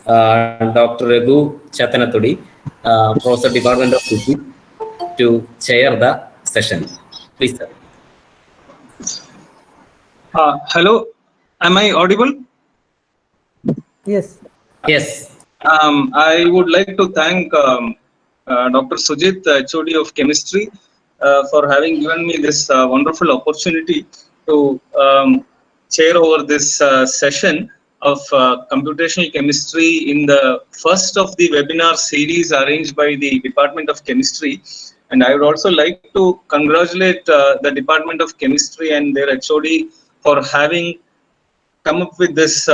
Dr. Raghu Chatanatudi, Professor Department of Physics, to chair the session. Please, sir. Hello, am I audible? Yes. Yes. I would like to thank Dr. Sujit, HOD of Chemistry, for having given me this wonderful opportunity to chair over this session of computational chemistry in the first of the webinar series arranged by the Department of Chemistry. And I would also like to congratulate the Department of Chemistry and their HOD for having come up with this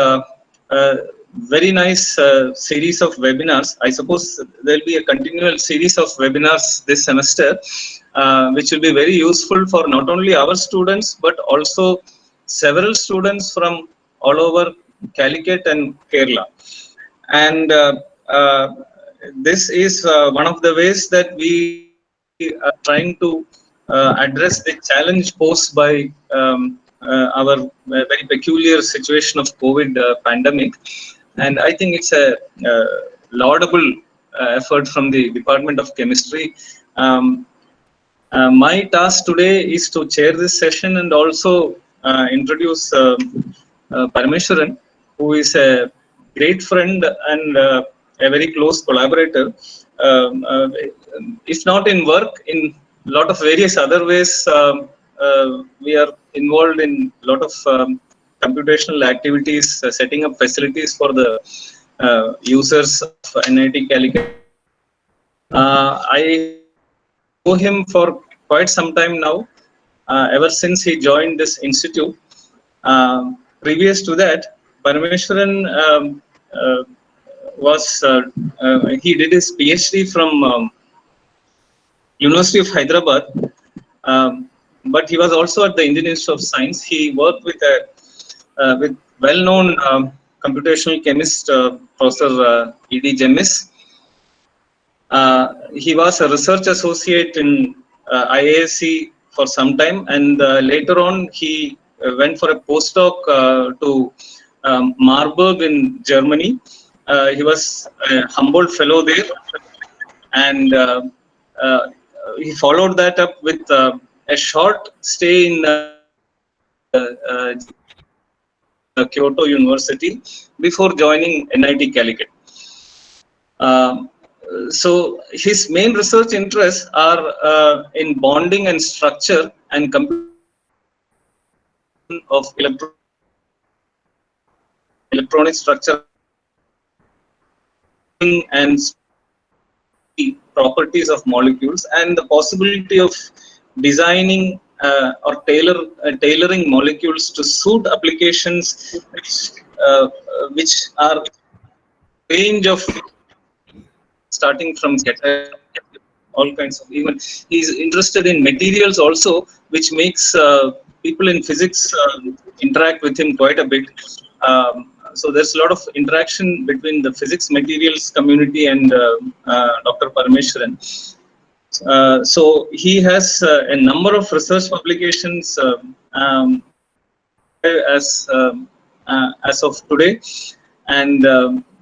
very nice series of webinars. I suppose there will be a continual series of webinars this semester, which will be very useful for not only our students, but also several students from all over Calicut and Kerala. And this is one of the ways that we are trying to address the challenge posed by our very peculiar situation of COVID pandemic. And I think it's a laudable effort from the Department of Chemistry. My task today is to chair this session and also introduce Parameshwaran, who is a great friend and a very close collaborator. If not in work, in a lot of various other ways, we are involved in a lot of computational activities, setting up facilities for the users of NIT Calicut. I know him for quite some time now, ever since he joined this institute. Previous to that, Parameshwaran he did his PhD from University of Hyderabad, but he was also at the Indian Institute of Science. He worked with with well-known computational chemist, Professor E.D. Jemis. He was a research associate in IASC for some time, and later on he went for a postdoc to Marburg in Germany. He was a Humboldt Fellow there, and he followed that up with a short stay in Kyoto University before joining NIT Calicut. So his main research interests are in bonding and structure and computation of electronic structure and properties of molecules, and the possibility of designing or tailoring molecules to suit applications which are range of starting from all kinds of, even he's interested in materials also, which makes people in physics interact with him quite a bit. So there's a lot of interaction between the physics materials community and Dr. Parameshwaran. So he has a number of research publications as of today, and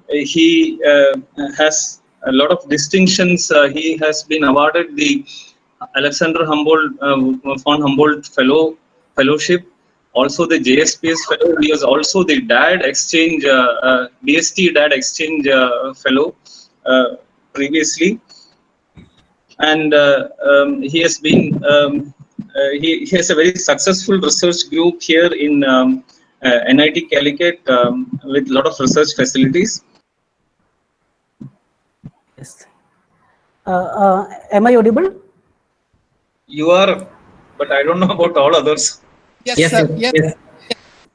he has a lot of distinctions. He has been awarded the Alexander von Humboldt Fellowship, also the JSPS Fellow. He was also the DAD Exchange, DST DAD Exchange Fellow previously. And he has been, he has a very successful research group here in NIT Calicut with a lot of research facilities. Yes. Am I audible? You are, but I don't know about all others. Yes, Yes, sir. yes, Yes.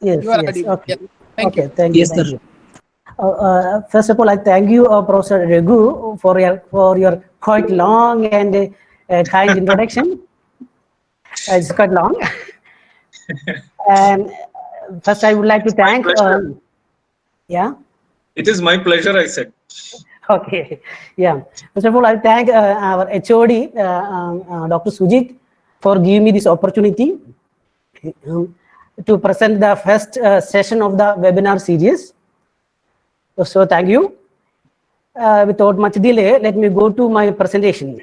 Yes. You are Yes. audible. Okay. Yes. Thank Okay. you. Thank you. Yes, Thank sir. you. First of all, I thank you, Professor Raghu, for your quite long and kind introduction. It's quite long. And first, I would like to thank. Yeah. It is my pleasure, I said. Okay. Yeah. First of all, I thank our HOD, Dr. Sujit, for giving me this opportunity to present the first session of the webinar series. So thank you. without much delay, let me go to my presentation.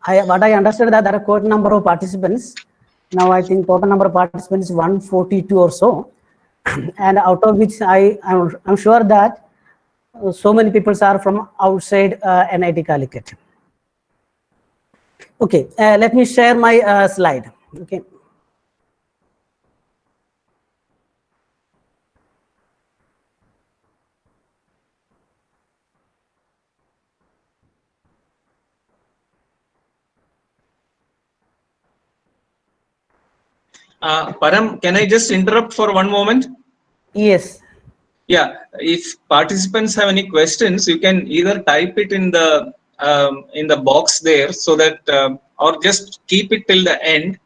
What I understood that there are quite a number of participants. Now I think total number of participants is 142 or so, and out of which I'm sure that so many people are from outside NIT Calicut. Okay, let me share my slide. Okay. Param, can I just interrupt for one moment? Yes. Yeah, if participants have any questions, you can either type it in the box there, so that or just keep it till the end,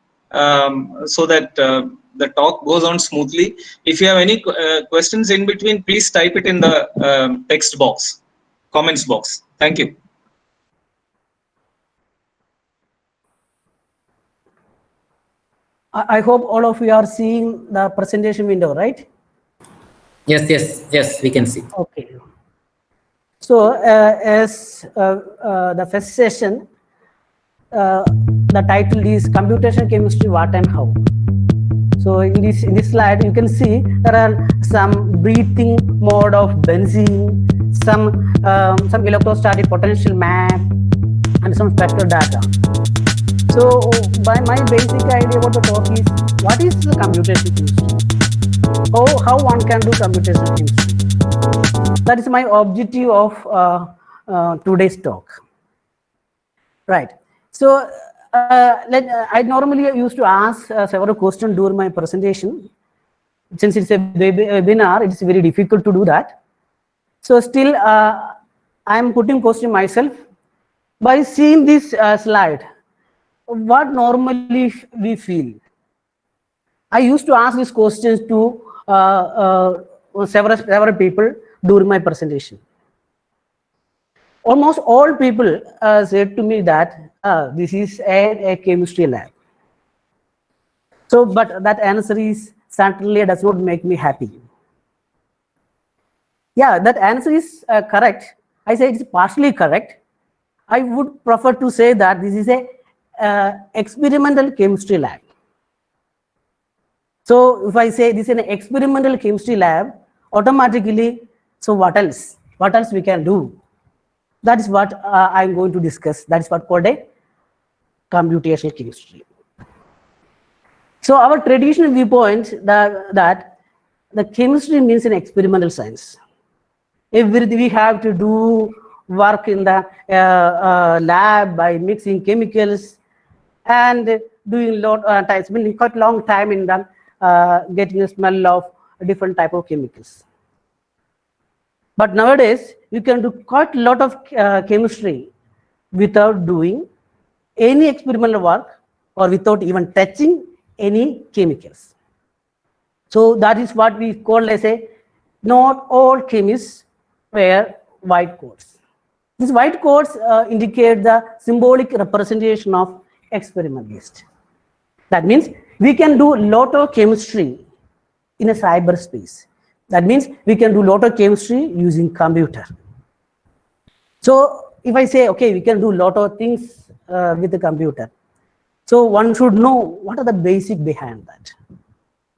so that the talk goes on smoothly. If you have any questions in between, please type it in the text box, comments box. Thank you. I hope all of you are seeing the presentation window, right? Yes, we can see. Okay. So as the first session, the title is Computation Chemistry, What and How. So in this slide, you can see there are some breathing mode of benzene, some electrostatic potential map, and some spectral data. So my basic idea about the talk is, what is the computation chemistry? How one can do computation chemistry? That is my objective of today's talk. Right. So I normally used to ask several questions during my presentation. Since it's a webinar, it's very difficult to do that. So still, I'm putting question myself. By seeing this slide, what normally we feel? I used to ask these questions to several people during my presentation. Almost all people said to me that this is a chemistry lab. So, but that answer is certainly does not make me happy. Yeah, that answer is correct. I say it's partially correct. I would prefer to say that this is a experimental chemistry lab. So if I say this is an experimental chemistry lab, automatically, so what else? What else we can do? That is what I'm going to discuss. That is what called a computational chemistry. So our traditional viewpoint that the chemistry means an experimental science. Everything we have to do work in the lab by mixing chemicals and doing spending quite long time in the getting a smell of different type of chemicals. But nowadays, you can do quite a lot of chemistry without doing any experimental work or without even touching any chemicals. So that is what we call as a, not all chemists wear white coats. These white coats indicate the symbolic representation of experimentalist. That means we can do a lot of chemistry in a cyberspace. That means we can do a lot of chemistry using computer. So if I say, okay, we can do a lot of things with the computer. So one should know what are the basic behind that,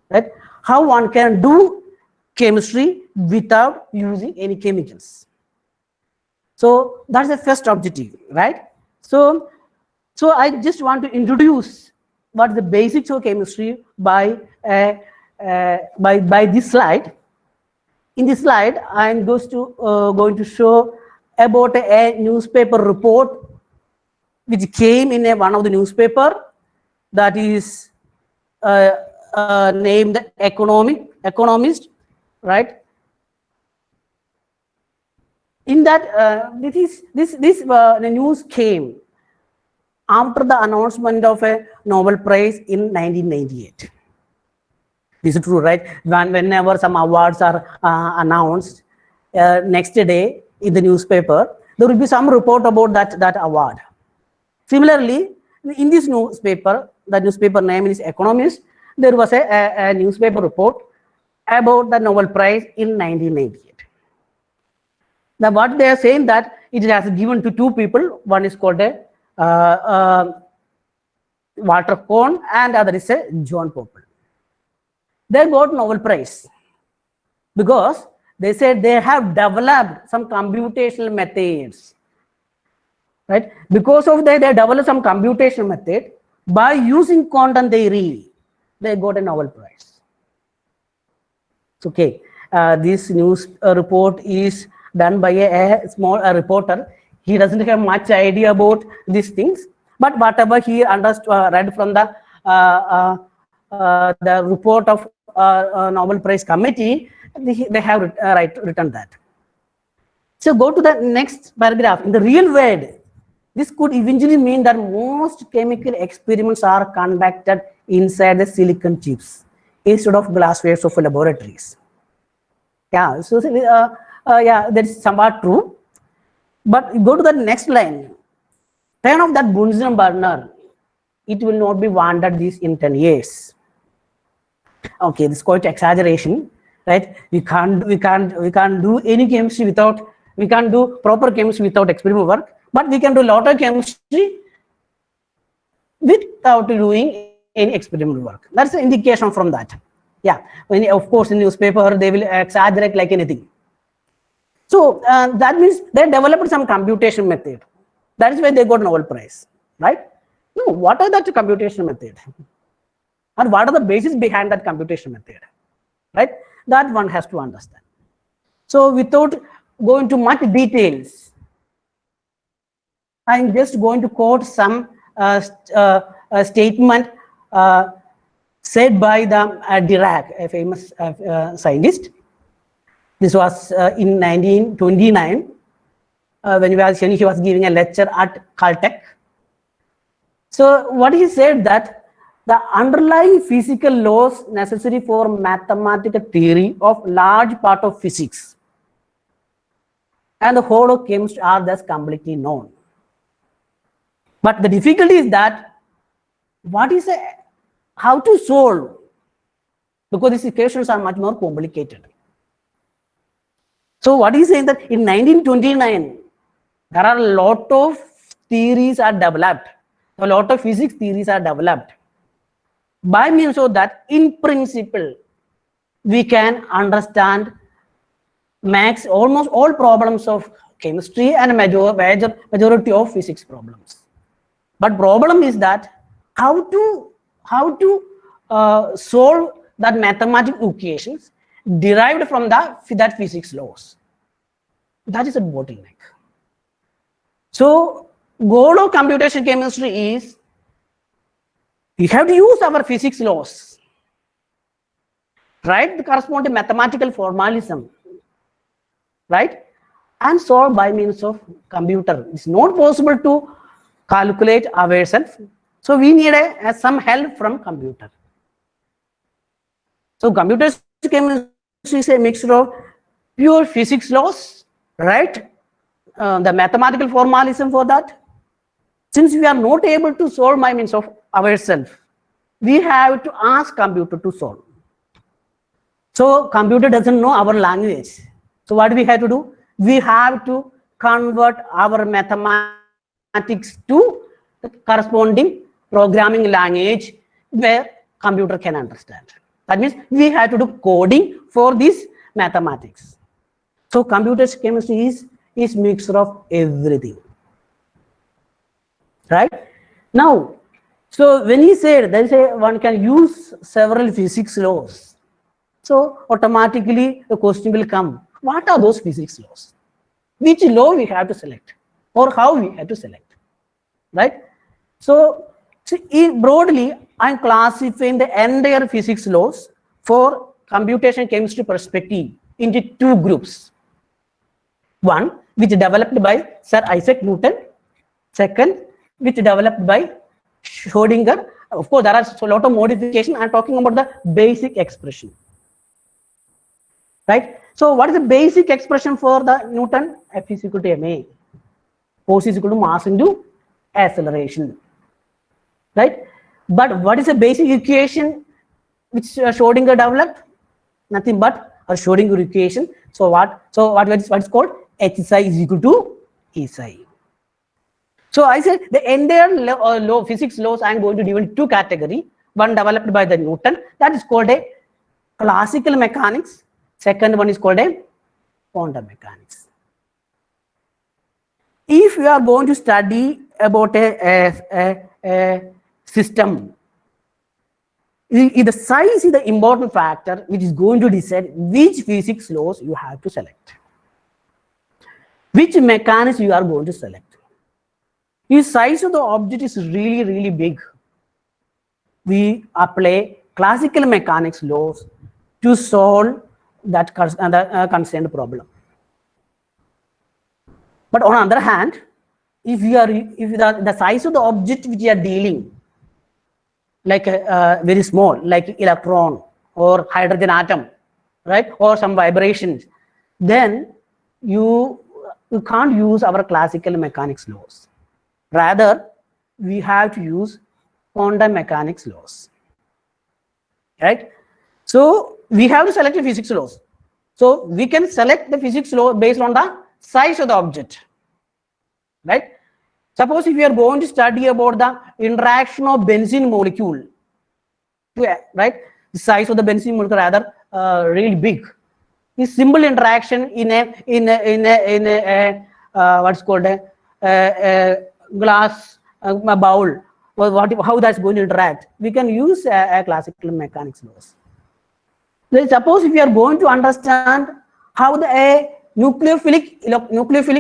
right? How one can do chemistry without using any chemicals. So that's the first objective, right? So I just want to introduce what the basics of chemistry by this slide. In this slide, I'm going to show about a newspaper report which came in one of the newspaper that is named Economist, right? In that, the news came after the announcement of a Nobel Prize in 1998. This is true, right? Whenever some awards are announced, next day in the newspaper, there will be some report about that award. Similarly, in this newspaper, the newspaper name is Economist, there was a newspaper report about the Nobel Prize in 1998. Now, what they are saying that it has given to two people. One is called a Walter Kohn, and other is a John Pople. They got Nobel Prize because they said they have developed some computational methods, right? Because of that, they developed some computational method by using quantum theory. They got a Nobel Prize. Okay, this news report is done by a small reporter. He doesn't have much idea about these things, but whatever he understood, read from the report of Nobel Prize committee, they have written that. So go to the next paragraph. In the real world, this could eventually mean that most chemical experiments are conducted inside the silicon chips instead of glasswares of laboratories. Yeah, so yeah, that is somewhat true. But go to the next line. Turn off that Bunsen burner. It will not be wanted this in 10 years. Okay, this is quite exaggeration, right? We can't do any chemistry without, we can't do proper chemistry without experimental work, but we can do a lot of chemistry without doing any experimental work. That's the indication from that. Yeah, when, of course, in newspaper they will exaggerate like anything. So that means they developed some computation method. That is why they got Nobel Prize, right? No, what are that computation method? And what are the basis behind that computation method, right? That one has to understand. So without going to much details, I'm just going to quote some statement said by the Dirac, a famous scientist. This was in 1929 when he was giving a lecture at Caltech. So what he said that the underlying physical laws necessary for mathematical theory of large part of physics and the whole of chemistry are thus completely known. But the difficulty is that how to solve, because these equations are much more complicated. So what is saying that in 1929 there are a lot of theories are developed, a lot of physics theories are developed. By means of that, in principle, we can understand almost all problems of chemistry and majority of physics problems. But problem is that how to solve that mathematical equations derived from that physics laws. That is a bottleneck. So goal of computation chemistry is we have to use our physics laws, right? The corresponding mathematical formalism, right? And solve by means of computer. It's not possible to calculate ourselves. So we need some help from computer. So computer chemistry is a mixture of pure physics laws, right? The mathematical formalism for that. Since we are not able to solve by means of ourselves, we have to ask computer to solve. So computer doesn't know our language. So what we have to do? We have to convert our mathematics to the corresponding programming language where computer can understand. That means we have to do coding for this mathematics. So computer chemistry is mixture of everything, right? Now, so when he said there is one can use several physics laws, so automatically the question will come: what are those physics laws? Which law we have to select, or how we have to select, right? So broadly, I'm classifying the entire physics laws for computation chemistry perspective into two groups. One, which developed by Sir Isaac Newton. Second, which developed by Schrodinger. Of course, there are a lot of modification. I'm talking about the basic expression, right? So what is the basic expression for the Newton? F is equal to ma. Force is equal to mass into acceleration, right? But what is the basic equation which Schrodinger developed? Nothing but a Schrodinger equation. So what is called H psi is equal to E psi. So I said the entire law, physics laws I am going to divide into two categories. One developed by the Newton, that is called a classical mechanics. Second one is called a quantum mechanics. If you are going to study about a system, the size is the important factor which is going to decide which physics laws you have to select, which mechanics you are going to select. If size of the object is really, really big, we apply classical mechanics laws to solve that concerned problem. But on the other hand, if the size of the object which you are dealing, like very small, like electron or hydrogen atom, right, or some vibrations, then you can't use our classical mechanics laws. Rather, we have to use quantum mechanics laws, right? So we have to select the physics laws. So we can select the physics law based on the size of the object, right? Suppose if we are going to study about the interaction of benzene molecule, right? The size of the benzene molecule rather really big. This simple interaction in a what's called a glass bowl, or how that's going to interact, we can use a classical mechanics laws. Then suppose if you are going to understand how a nucleophilic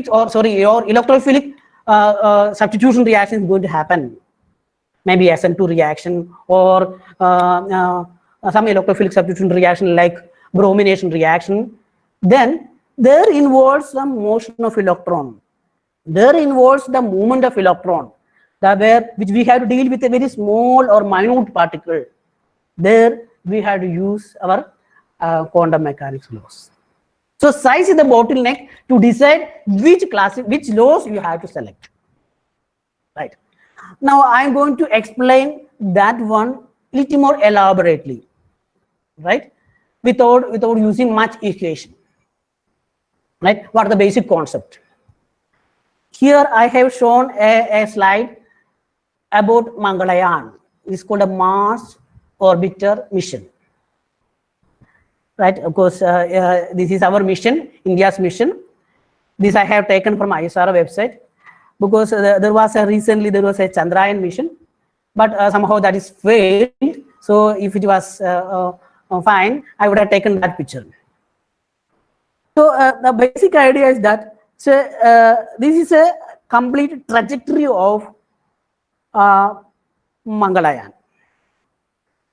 or electrophilic substitution reaction is going to happen, maybe SN2 reaction or some electrophilic substitution reaction like bromination reaction, then there involves some motion of electron. There involves the movement of electron, which we have to deal with a very small or minute particle. There we have to use our quantum mechanics laws. So size is the bottleneck to decide which laws you have to select. Right. Now I am going to explain that one a little more elaborately, right? Without using much equation. Right? What are the basic concept? Here I have shown a slide about Mangalyaan. It's called a Mars Orbiter mission. Right? Of course, this is our mission, India's mission. This I have taken from ISRO website because there was a Chandrayaan mission, but somehow that is failed. So if it was fine, I would have taken that picture. So the basic idea is that this is a complete trajectory of Mangalyaan,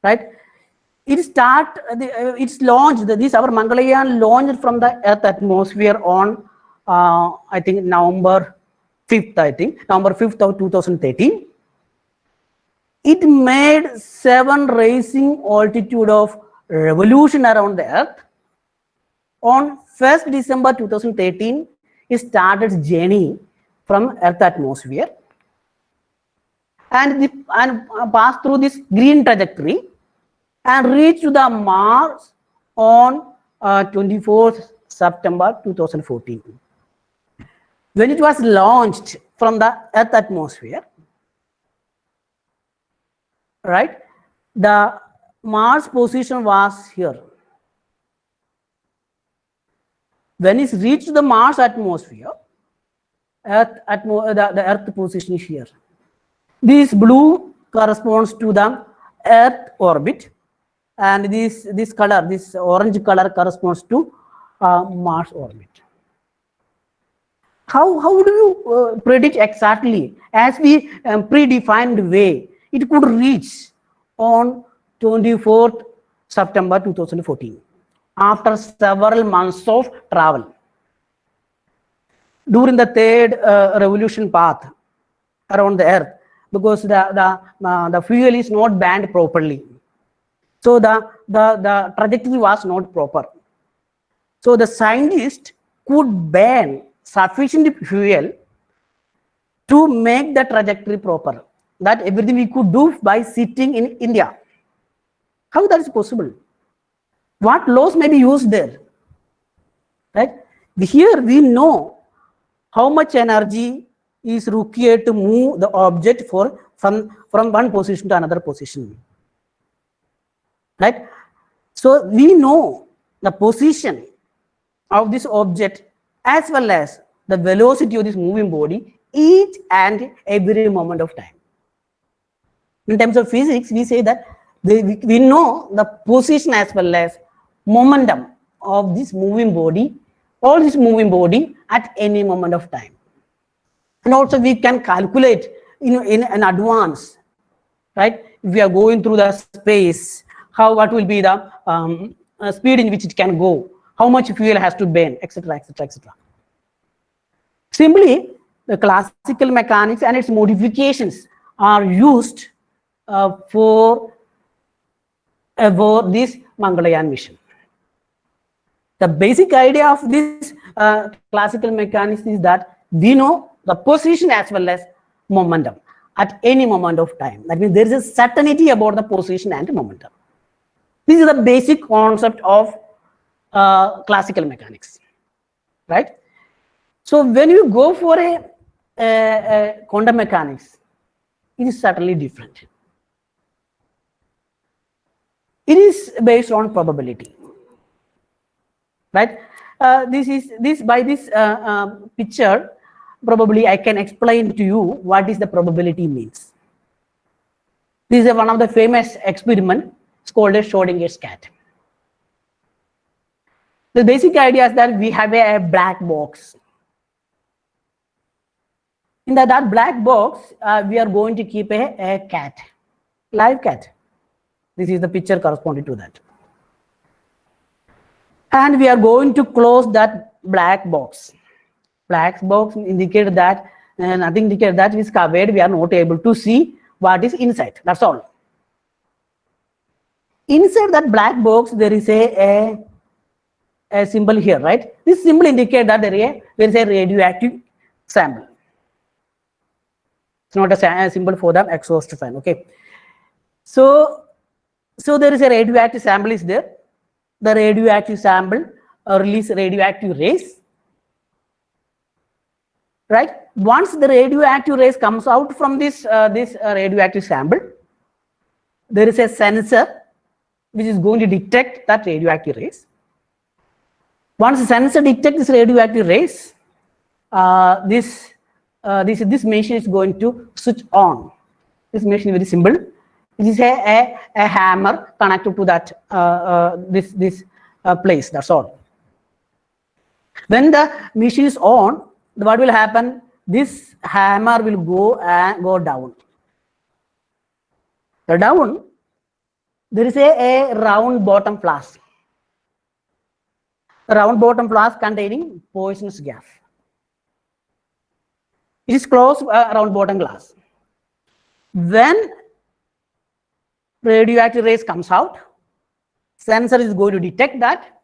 right? It's launched. Our Mangalyaan launched from the Earth atmosphere on I think November 5th of 2013. It made 7 rising altitude of revolution around the Earth. On 1st December 2013, it started its journey from Earth atmosphere and passed through this green trajectory and reached to the Mars on 24th September 2014. When it was launched from the Earth atmosphere, right, the Mars position was here. When it reached the Mars atmosphere, the Earth position is here. This blue corresponds to the Earth orbit, and this color, this orange color, corresponds to Mars orbit. How do you predict exactly? As we predefined way, it could reach on 24th September 2014 after several months of travel. During the third revolution path around the Earth, because the fuel is not banned properly, so the trajectory was not proper. So the scientists could burn sufficient fuel to make the trajectory proper. That everything we could do by sitting in India. How that is possible? What laws may be used there? Right? Here we know how much energy is required to move the object from one position to another position. Right? So we know the position of this object as well as the velocity of this moving body each and every moment of time. In terms of physics, we say that we know the position as well as momentum of this moving body, or this moving body at any moment of time. And also we can calculate in advance, right? If we are going through the space, what will be the speed in which it can go, how much fuel has to burn, etc., etc., etc. Simply, the classical mechanics and its modifications are used for this Mangalyaan mission. The basic idea of this classical mechanics is that we know the position as well as momentum at any moment of time. That means there is a certainty about the position and momentum. This is the basic concept of classical mechanics, right? So when you go for a quantum mechanics, it is certainly different. It is based on probability, right? By this picture, probably I can explain to you what is the probability means. This is one of the famous experiment. It's called a Schrodinger's cat. The basic idea is that we have a black box. In that black box, we are going to keep a cat, live cat. This is the picture corresponding to that. And we are going to close that black box. Black box indicates that nothing indicates that is covered. We are not able to see what is inside. That's all. Inside that black box, there is a symbol here, right? This symbol indicates that there is a radioactive sample. It's not a symbol for the exhaust fan. Okay. So there is a radioactive sample is there. The radioactive sample release radioactive rays. Right? Once the radioactive rays comes out from this radioactive sample, there is a sensor which is going to detect that radioactive rays. Once the sensor detects this radioactive rays, this machine is going to switch on. This machine is very simple. It is a hammer connected to that this place. That's all. When the machine is on, what will happen? This hammer will go down. The down, there is a round bottom flask. A round bottom flask containing poisonous gas. It is closed round bottom glass. When radioactive rays comes out, sensor is going to detect that.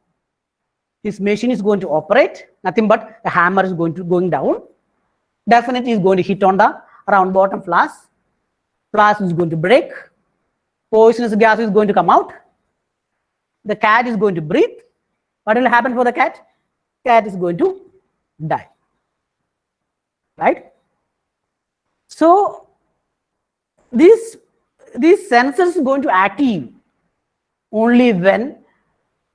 This machine is going to operate. Nothing but the hammer is going down. Definitely is going to hit on the round bottom flask. Flask is going to break. Poisonous gas is going to come out. The cat is going to breathe. What will happen for the cat? Cat is going to die. Right? So this sensor is going to active only when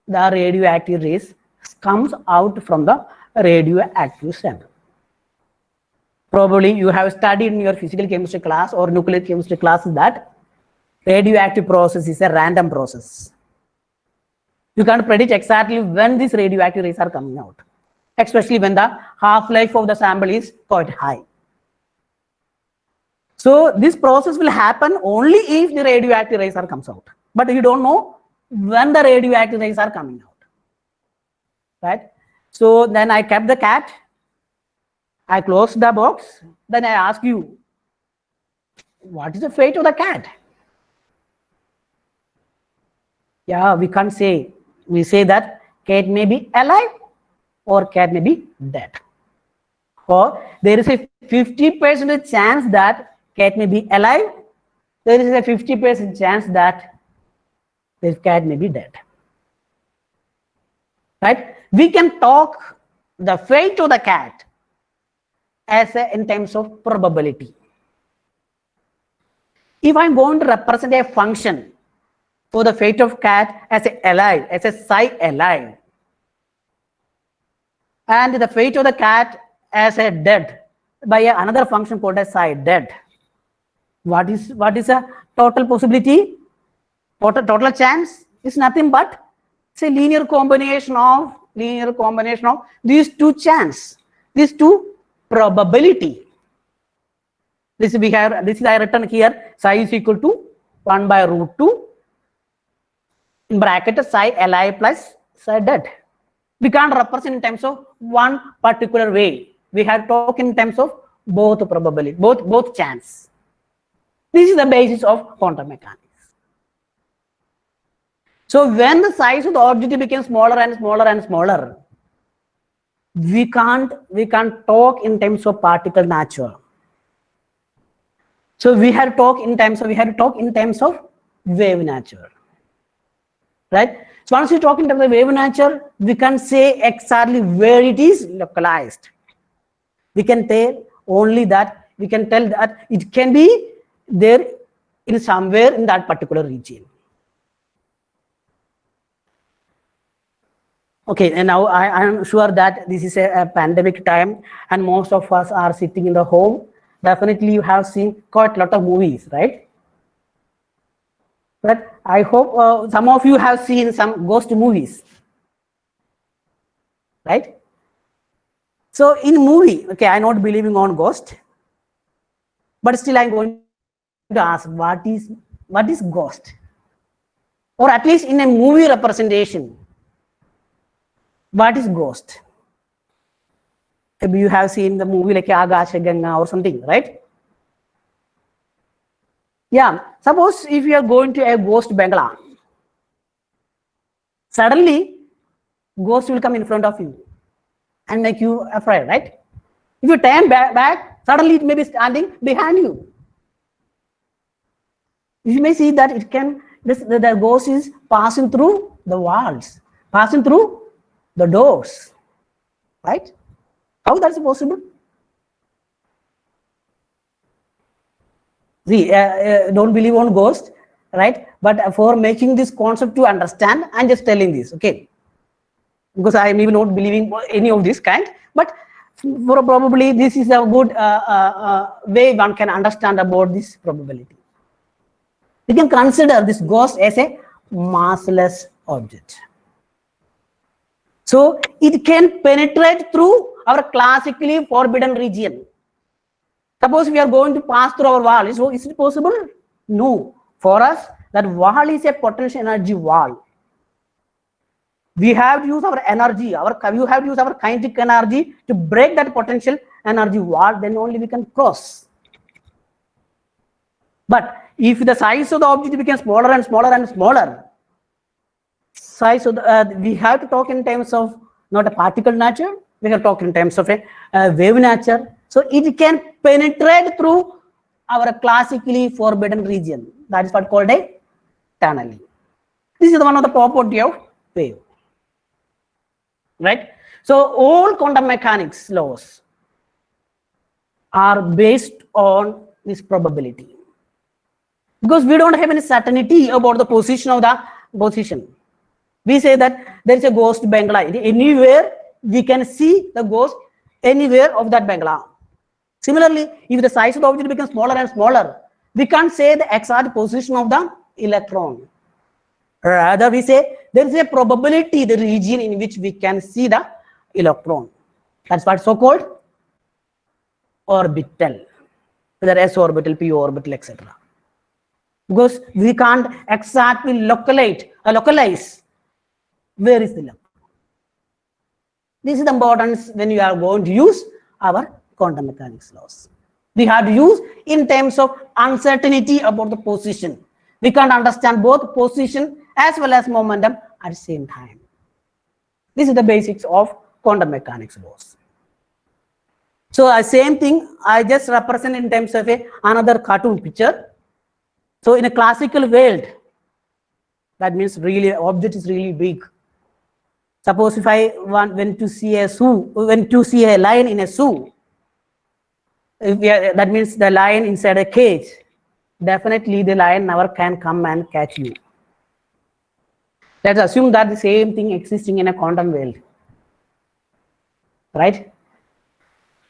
the radioactive rays comes out from the radioactive sample. Probably you have studied in your physical chemistry class or nuclear chemistry classes that radioactive process is a random process. You can't predict exactly when these radioactive rays are coming out, especially when the half-life of the sample is quite high. So this process will happen only if the radioactive rays are comes out. But you don't know when the radioactive rays are coming out. Right? So then I kept the cat. I closed the box. Then I ask you, what is the fate of the cat? Yeah, we can't say. We say that cat may be alive or cat may be dead. Or there is a 50% chance that cat may be alive. There is a 50% chance that this cat may be dead. Right? We can talk the fate of the cat in terms of probability. If I'm going to represent a function for the fate of cat as a alive, as a psi alive, and the fate of the cat as a dead by another function called as psi dead, what is a total possibility? Total chance is nothing but it's a linear combination of these two chance, these two probability. This is I written here, psi is equal to 1 by root 2 in bracket psi li plus psi dead. We can't represent in terms of one particular way. We have to talk in terms of both probability, both chance. This is the basis of quantum mechanics. So when the size of the object becomes smaller and smaller and smaller, we can't talk in terms of particle nature. So we have to talk in terms of wave nature, right? So once we talk in terms of wave nature, we can say exactly where it is localized. We can tell only that it can be there in somewhere in that particular region. Okay, and now I am sure that this is a pandemic time and most of us are sitting in the home. Definitely you have seen quite a lot of movies, right? But I hope some of you have seen some ghost movies, right? So in movie, okay, I'm not believing on ghost, but still I'm going to ask, what is ghost? Or at least in a movie representation, what is ghost? Maybe you have seen the movie like Agashaganga or something, right? Yeah, suppose if you are going to a ghost Bangla, suddenly ghost will come in front of you and make you afraid, right? If you turn back, suddenly it may be standing behind you. You may see that the ghost is passing through the walls, passing through the doors, right? How that's possible? See, don't believe on ghost, right? But for making this concept to understand, I'm just telling this, okay? Because I am even not believing any of this kind, but probably this is a good way one can understand about this probability. We can consider this ghost as a massless object. So it can penetrate through our classically forbidden region. Suppose we are going to pass through our wall. Is it possible? No. For us, that wall is a potential energy wall. We have to use our energy, you have to use our kinetic energy to break that potential energy wall, then only we can cross. But if the size of the object becomes smaller and smaller and smaller, size of we have to talk in terms of not a particle nature, we have to talk in terms of a wave nature. So it can penetrate through our classically forbidden region. That is what called a tunneling. This is one of the property of wave, right? So all quantum mechanics laws are based on this probability, because we don't have any certainty about the position of the position. We say that there is a ghost Bangla. Anywhere we can see the ghost anywhere of that Bangla. Similarly, if the size of the object becomes smaller and smaller, we can't say the exact position of the electron. Rather, we say there is a probability, the region in which we can see the electron. That's what so-called orbital, whether s orbital, p orbital, etc. Because we can't exactly localize where is the electron. This is the importance when you are going to use our quantum mechanics laws. We have to use in terms of uncertainty about the position. We can't understand both position as well as momentum at the same time. This is the basics of quantum mechanics laws. So same thing I just represent in terms of another cartoon picture. So in a classical world, that means really object is really big. Suppose if I went to see a lion in a zoo, if that means the lion inside a cage, definitely the lion never can come and catch you. Let's assume that the same thing existing in a quantum world, right?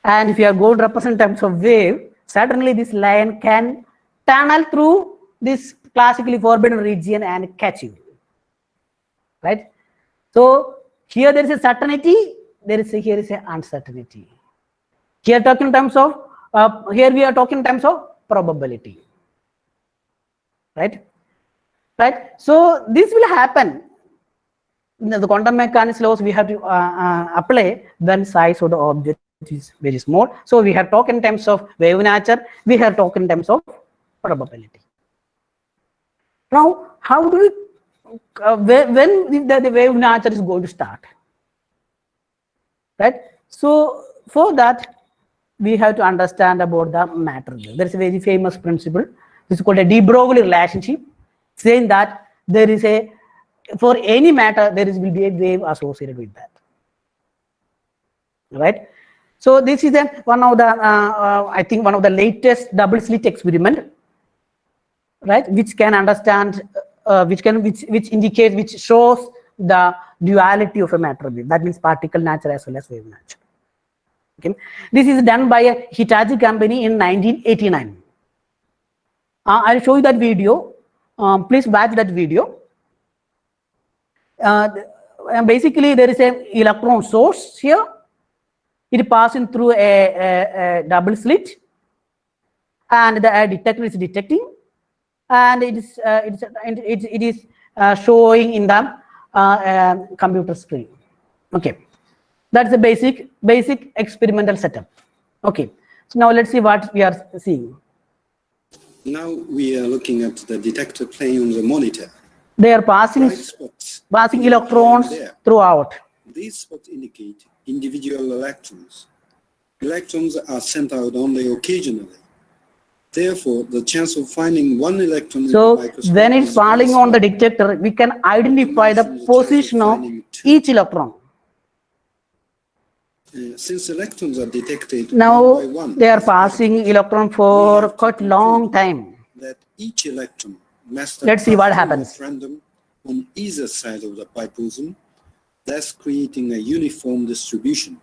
And if you are going to represent terms of wave, certainly this lion can tunnel through this classically forbidden region and catch you, right? So here there is a certainty, here is an uncertainty. Here talking in terms of here we are talking in terms of probability, right? So this will happen. The quantum mechanics laws we have to apply when size of the object is very small. So we have talked in terms of wave nature, we have talked in terms of probability. Now, how do we when the wave nature is going to start, right? So for that we have to understand about the matter wave. There is a very famous principle. This is called a de Broglie relationship, saying that there is a, for any matter there will be a wave associated with that, right? So this is one of the I think one of the latest double slit experiment, right, which can understand which indicates, which shows the duality of a matter wave, that means particle nature as well as wave nature. Okay, this is done by a Hitachi company in 1989. I'll show you that video. Please watch that video. Basically there is an electron source here. It passing through a double slit, and the detector is detecting, and it is showing in the computer screen. Okay, that's the basic experimental setup. Okay, so now let's see what we are seeing. Now we are looking at the detector plane on the monitor. They are passing electrons throughout. These spots indicate individual electrons. Electrons are sent out only occasionally. Therefore, the chance of finding one electron so when it's falling on the detector, we can identify the position of each electron. Since electrons are detected now one by one, they are passing electron for quite long time. That each electron must let's see what happens. Random on either side of the pi boson, thus creating a uniform distribution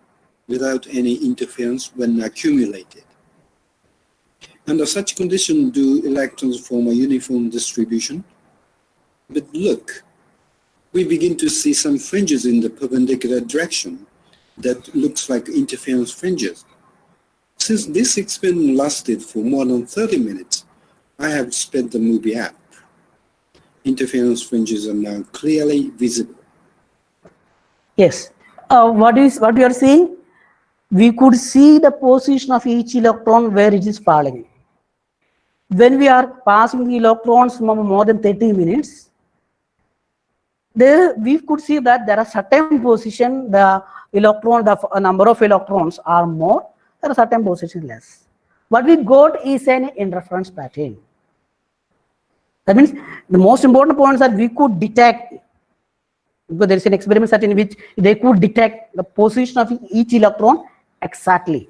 without any interference when accumulated. Under such condition, do electrons form a uniform distribution? But look, we begin to see some fringes in the perpendicular direction that looks like interference fringes. Since this experiment lasted for more than 30 minutes, I have sped the movie up. Interference fringes are now clearly visible. Yes. What we are seeing? We could see the position of each electron where it is falling. When we are passing the electrons for more than 30 minutes, there we could see that there are certain position, the number of electrons are more, there are certain positions less. What we got is an interference pattern. That means the most important point is that we could detect, because there is an experiment set in which they could detect the position of each electron exactly.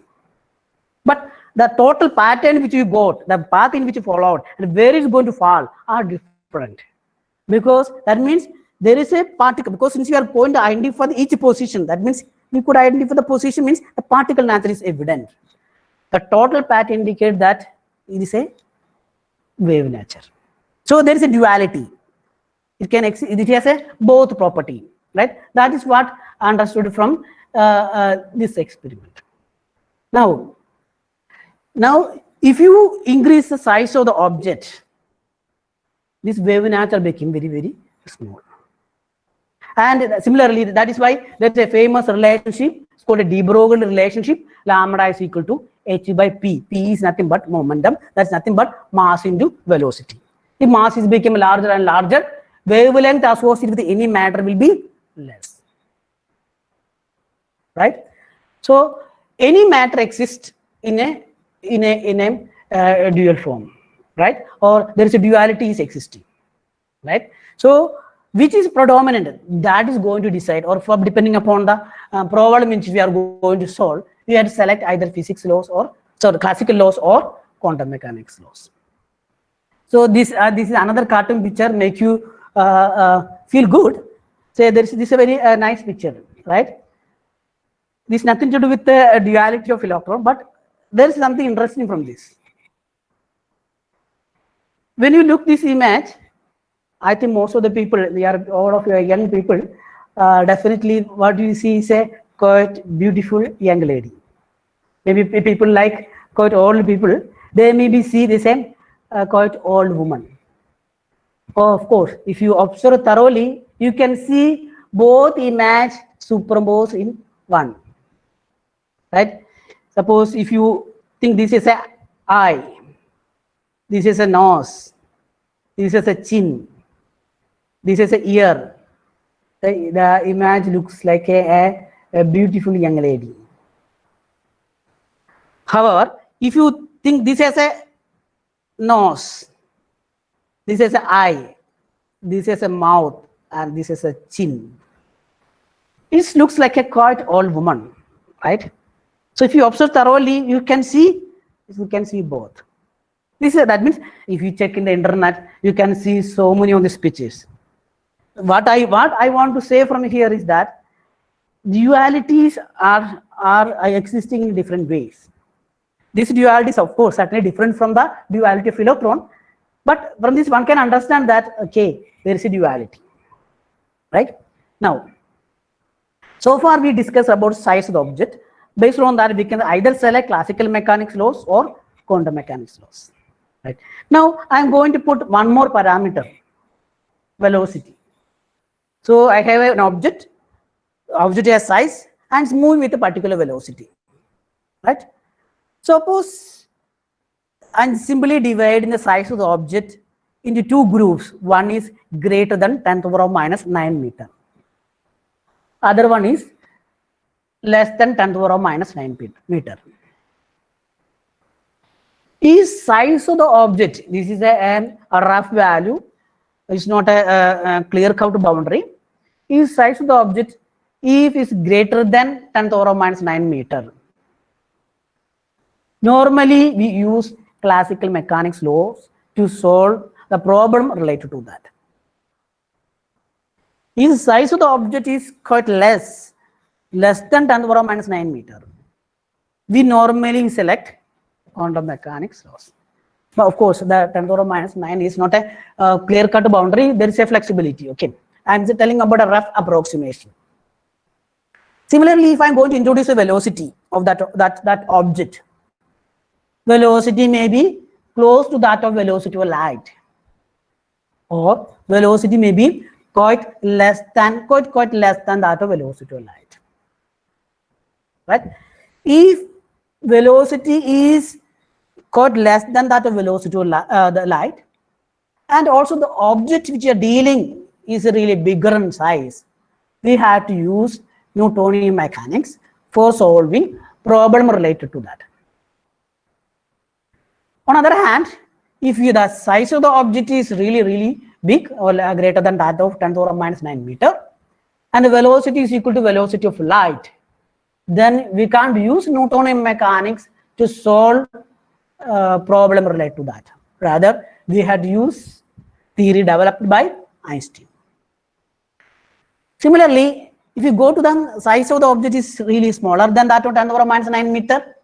But the total pattern which you got, the path in which you followed, and where it's going to fall are different. Because that means there is a particle, because since you are going to identify each position, that means we could identify the position, means the particle nature is evident. The total pattern indicates that it is a wave nature. So there is a duality. It has a both property, right? That is what I understood from this experiment. Now, if you increase the size of the object, this wave nature became very, very small. And similarly, that is why there's a famous relationship. It's called a de Broglie relationship. Lambda is equal to h by p. P is nothing but momentum. That's nothing but mass into velocity. If mass is becoming larger and larger, wavelength associated with any matter will be less. Right? So any matter exists in a dual form, right? Or there is a duality is existing, right? So which is predominant, that is going to decide, or depending upon the problem which we are going to solve, we have to select either physics laws or So the classical laws or quantum mechanics laws. So this is another cartoon picture make you feel good. So this is a very nice picture, right? This nothing to do with the duality of electron, but there is something interesting from this. When you look this image, I think most of the people, all of your young people, definitely what you see is a quite beautiful young lady. Maybe people like quite old people, they maybe see the same quite old woman. Oh, of course, if you observe thoroughly, you can see both images superimposed in one. Right? Suppose if you think this is a eye, this is a nose, this is a chin, this is a ear. The image looks like a beautiful young lady. However, if you think this is a nose, this is an eye, this is a mouth, and this is a chin, it looks like a quite old woman, right? So if you observe thoroughly, you can see both. That means if you check in the internet, you can see so many of these pictures. What I want to say from here is that dualities are existing in different ways. This duality is of course certainly different from the duality of electron, but from this one can understand that okay, there is a duality, right? Now, so far we discussed about size of the object. Based on that, we can either select classical mechanics laws or quantum mechanics laws. Right. Now, I am going to put one more parameter, velocity. So I have an object has size and it's moving with a particular velocity. Right. Suppose I'm simply dividing the size of the object into two groups. One is greater than 10 to the power minus 9 meter. Other one is less than 10 to the power minus 9 meter. Is size of the object, this is a rough value, it's not a clear cut boundary. Is size of the object if it's greater than 10 to the power minus 9 meter. Normally we use classical mechanics laws to solve the problem related to that. If size of the object is quite less than 10 to the power minus 9 meter, we normally select quantum mechanics laws. But of course, the 10 to the power minus 9 is not a clear-cut boundary. There is a flexibility. Okay, I'm just telling about a rough approximation. Similarly, if I'm going to introduce a velocity of that object, velocity may be close to that of velocity of light, or velocity may be quite less than that of velocity of light. Right? If velocity is quite less than that of velocity of the light, and also the object which you are dealing is really bigger in size, we have to use Newtonian mechanics for solving problem related to that. On the other hand, if the size of the object is really big or greater than that of 10 to the power minus 9 meter, and the velocity is equal to velocity of light, then we can't use Newtonian mechanics to solve problem related to that. Rather, we had used theory developed by Einstein. Similarly, if you go to the size of the object is really smaller than that of 10 to the power minus 9 meter,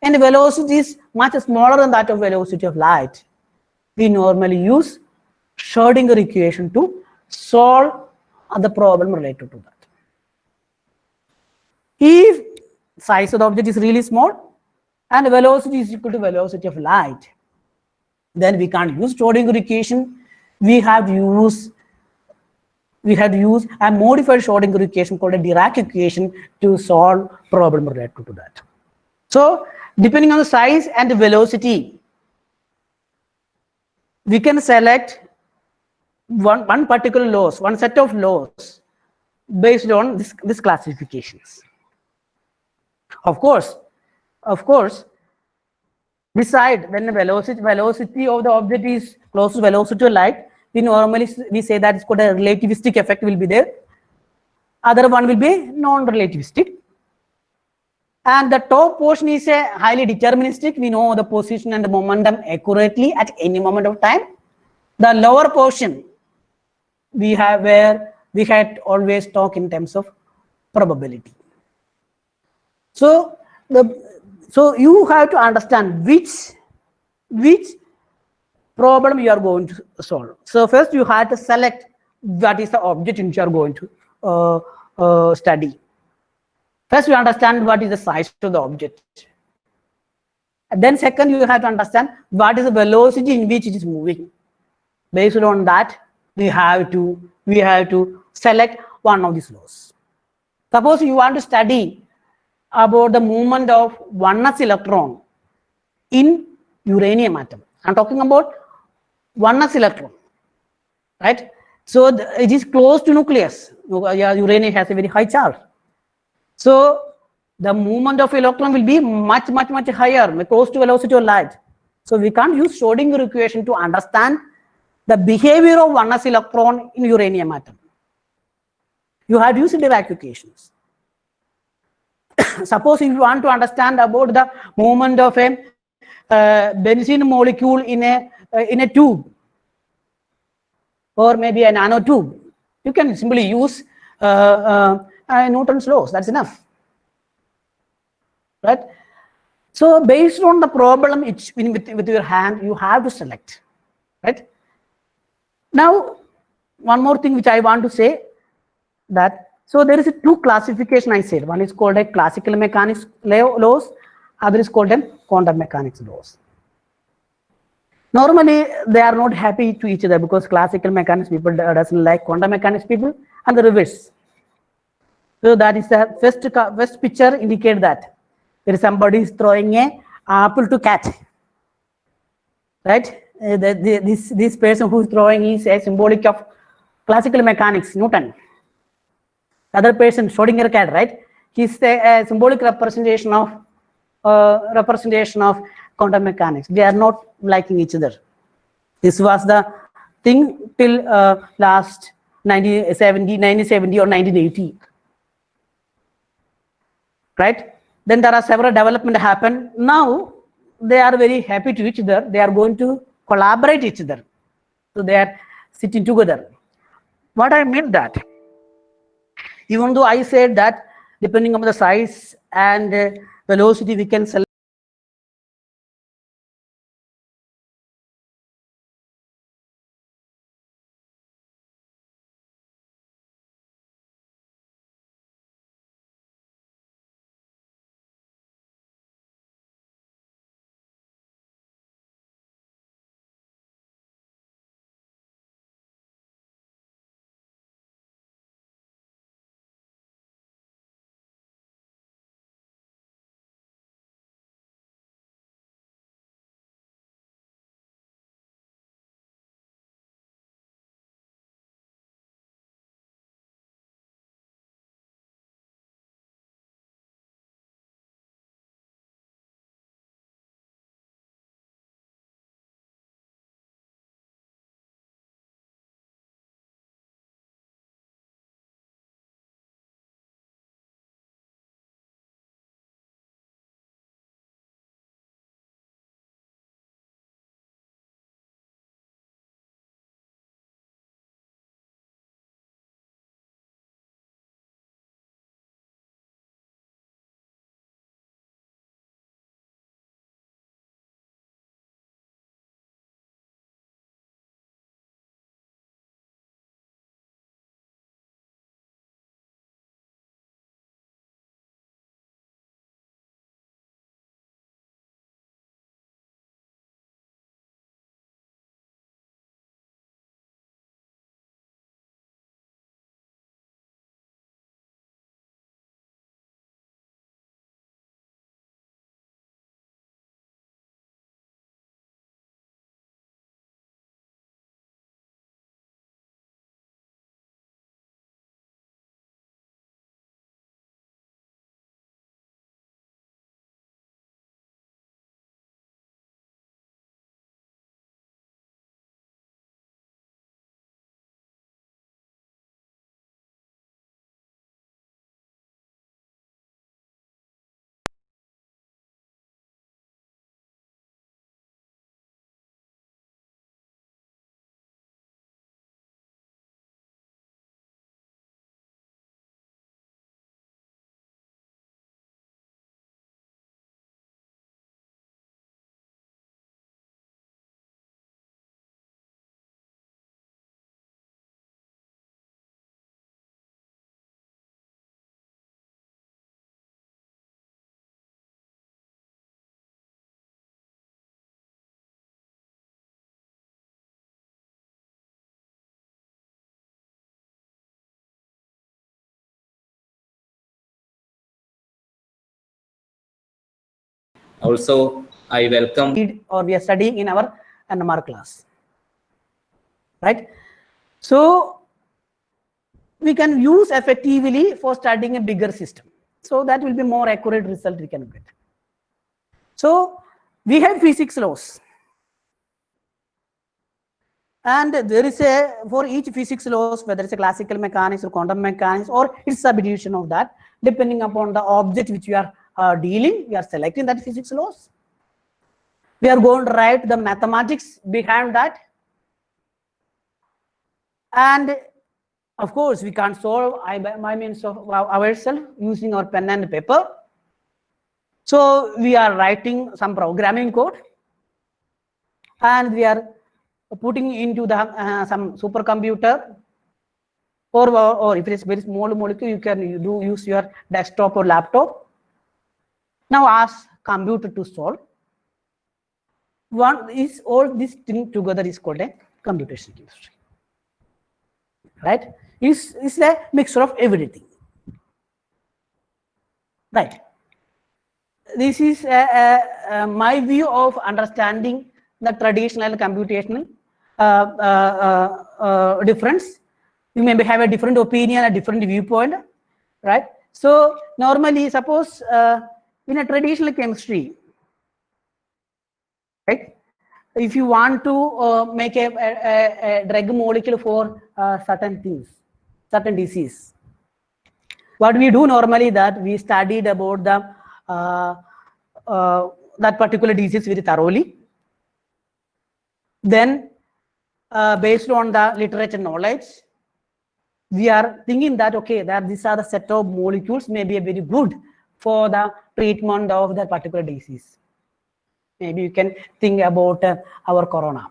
and the velocity is much smaller than that of velocity of light, we normally use Schrodinger equation to solve the problem related to that. If size of the object is really small and velocity is equal to velocity of light, then we can't use Schrodinger equation. We have to use a modified Schrodinger equation called a Dirac equation to solve problem related to that. So depending on the size and the velocity, we can select one particular laws, one set of laws based on this classifications. Of course, beside when the velocity of the object is close to velocity of light, we say that it's called a relativistic effect will be there. Other one will be non-relativistic. And the top portion is a highly deterministic. We know the position and the momentum accurately at any moment of time. The lower portion, we have where we had always talk in terms of probability. So you have to understand which problem you are going to solve. So first you have to select what is the object which you are going to study. First, you understand what is the size of the object. And then second, you have to understand what is the velocity in which it is moving. Based on that, we have to select one of these laws. Suppose you want to study about the movement of 1s electron in uranium atom. I'm talking about 1s electron, right? So it is close to nucleus. Uranium has a very high charge. So the movement of electron will be much higher, close to velocity of light. So we can't use Schrodinger equation to understand the behavior of 1s electron in uranium atom. You have used Dirac equations. Suppose if you want to understand about the movement of a benzene molecule in a tube, or maybe a nanotube, you can simply use Newton's laws. That's enough, right? So based on the problem with your hand, you have to select, right? Now, one more thing which I want to say, that so there is a two classification I said. One is called a classical mechanics laws, other is called a quantum mechanics laws. Normally they are not happy to each other because classical mechanics people doesn't like quantum mechanics people, and the reverse. So that is the first picture indicate that there is somebody is throwing a apple to cat, right? This person who is throwing is a symbolic of classical mechanics, Newton. Other person, Schrodinger cat, right? He's a symbolic representation of quantum mechanics. They are not liking each other. This was the thing till last 1970 or 1980, right? Then there are several development happen. Now they are very happy to each other. They are going to collaborate each other. So they are sitting together. What I mean that, even though I said that depending on the size and velocity, we can select Also, I welcome or we are studying in our NMR class, right? So we can use effectively for studying a bigger system. So that will be more accurate result we can get. So we have physics laws. And there is for each physics laws, whether it's a classical mechanics or quantum mechanics, or it's subdivision of that, depending upon the object which we are dealing, we are selecting that physics laws. We are going to write the mathematics behind that. And of course, we can't solve by means of ourselves using our pen and paper. So we are writing some programming code, and we are putting into the some supercomputer, or if it is very small molecule, you can use your desktop or laptop. Now ask computer to solve. One is all this thing together is called a computational chemistry, right? It's a mixture of everything, right? This is my view of understanding the traditional computational difference. You may have a different opinion, a different viewpoint, right? So normally, suppose in a traditional chemistry, right? If you want to make a drug molecule for certain things, certain disease, what we do normally that we studied about the that particular disease very thoroughly. Then, based on the literature knowledge, we are thinking that okay, that these are the set of molecules may be very good for the treatment of that particular disease. Maybe you can think about our corona,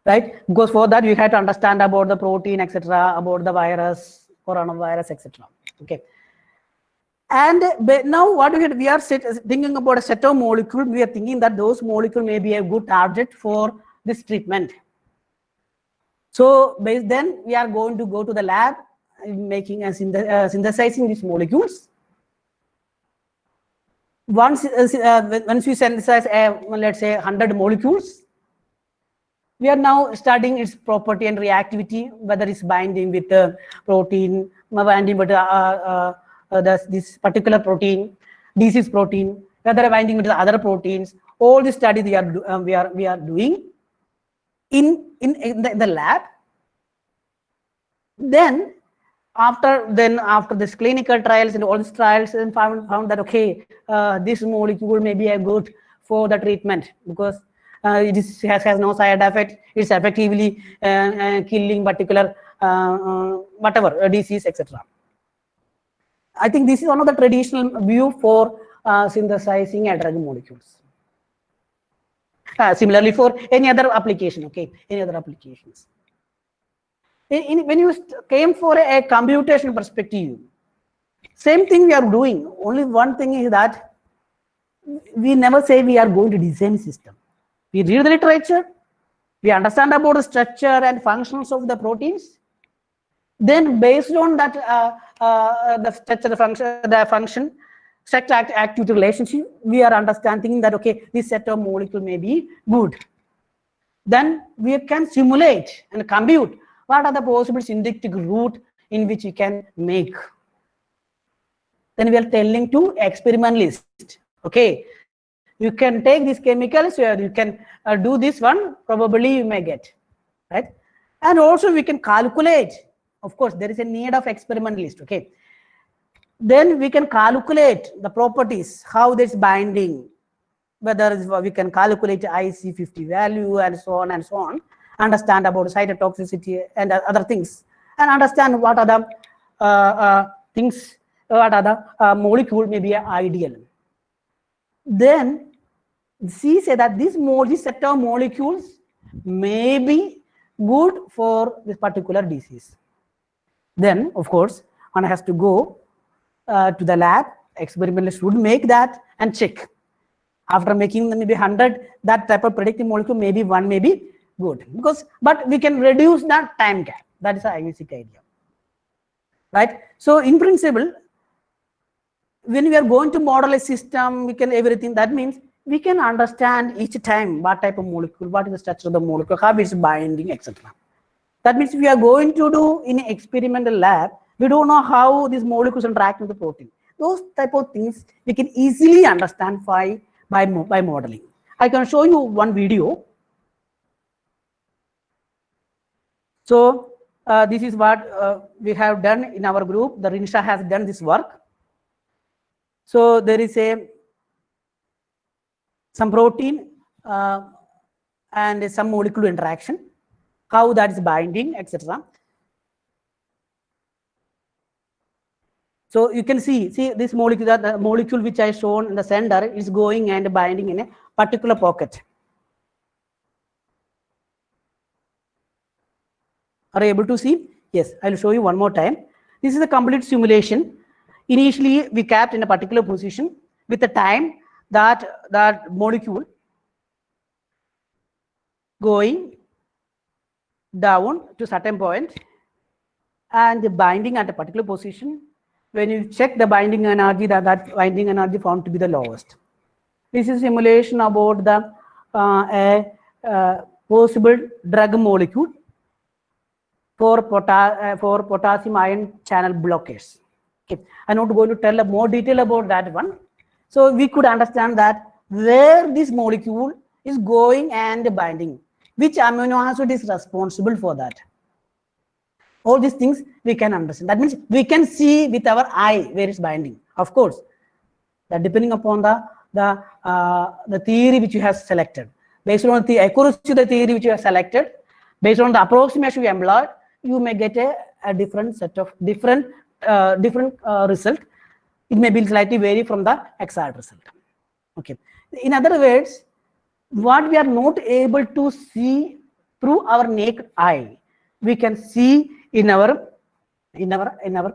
right? Because for that you have to understand about the protein, etc., about the virus, coronavirus, etc. Okay. And now what we are thinking about a set of molecules. We are thinking that those molecules may be a good target for this treatment. So then we are going to go to the lab, making and synthesizing these molecules. Once we synthesize, let's say 100 molecules, we are now studying its property and reactivity, whether it's binding with the protein, binding with this particular protein, disease protein, whether binding with the other proteins. All the studies we are doing in the lab. Then after this clinical trials and all these trials, and found that okay, this molecule may be a good for the treatment because it has no side effect. It's effectively killing particular whatever disease, etc. I think this is one of the traditional view for synthesizing a drug molecules. Similarly for any other application, okay, any other applications. When you came for a computation perspective, same thing we are doing. Only one thing is that we never say we are going to design a system. We read the literature, we understand about the structure and functions of the proteins. Then based on that, the structure, the function, structure activity relationship, we are understanding that okay, this set of molecule may be good. Then we can simulate and compute what are the possible synthetic route in which we can make. Then we are telling to experimentalist, okay, you can take these chemicals, you can do this one, probably you may get, right? And also we can calculate. Of course, there is a need of experimentalist, okay? Then we can calculate the properties, how this binding, whether we can calculate IC50 value and so on, understand about cytotoxicity and other things, and understand what are the things, what are the molecule may be ideal. Then she said that this set of molecules may be good for this particular disease. Then, of course, one has to go to the lab. Experimentalists would make that and check. After making maybe 100, that type of predictive molecule, maybe one may be good. But we can reduce that time gap. That is the basic idea, right? So, in principle, when we are going to model a system, we can everything. That means we can understand each time what type of molecule, what is the structure of the molecule, how it's binding, etc. That means we are going to do in an experimental lab, we don't know how these molecules interact with the protein. Those type of things we can easily understand by modeling. I can show you one video. So this is what we have done in our group. The Rinsha has done this work. So there is some protein and some molecular interaction, how that is binding, etc. So you can see this molecule, the molecule which I shown in the center is going and binding in a particular pocket. Are you able to see? Yes, I will show you one more time. This is a complete simulation. Initially, we kept in a particular position with the time that molecule going down to certain point and binding at a particular position. When you check the binding energy, that binding energy found to be the lowest. This is simulation about the possible drug molecule for potassium ion channel blockers. Okay. I'm not going to tell more detail about that one. So we could understand that where this molecule is going and binding, which amino acid is responsible for that. All these things we can understand. That means we can see with our eye where it's binding. Of course, that depending upon the theory which you have selected, based on the accuracy of the theory which you have selected, based on the approximation you employed, you may get a different set of different result. It may be slightly vary from the exact result. Okay. In other words, what we are not able to see through our naked eye, we can see in our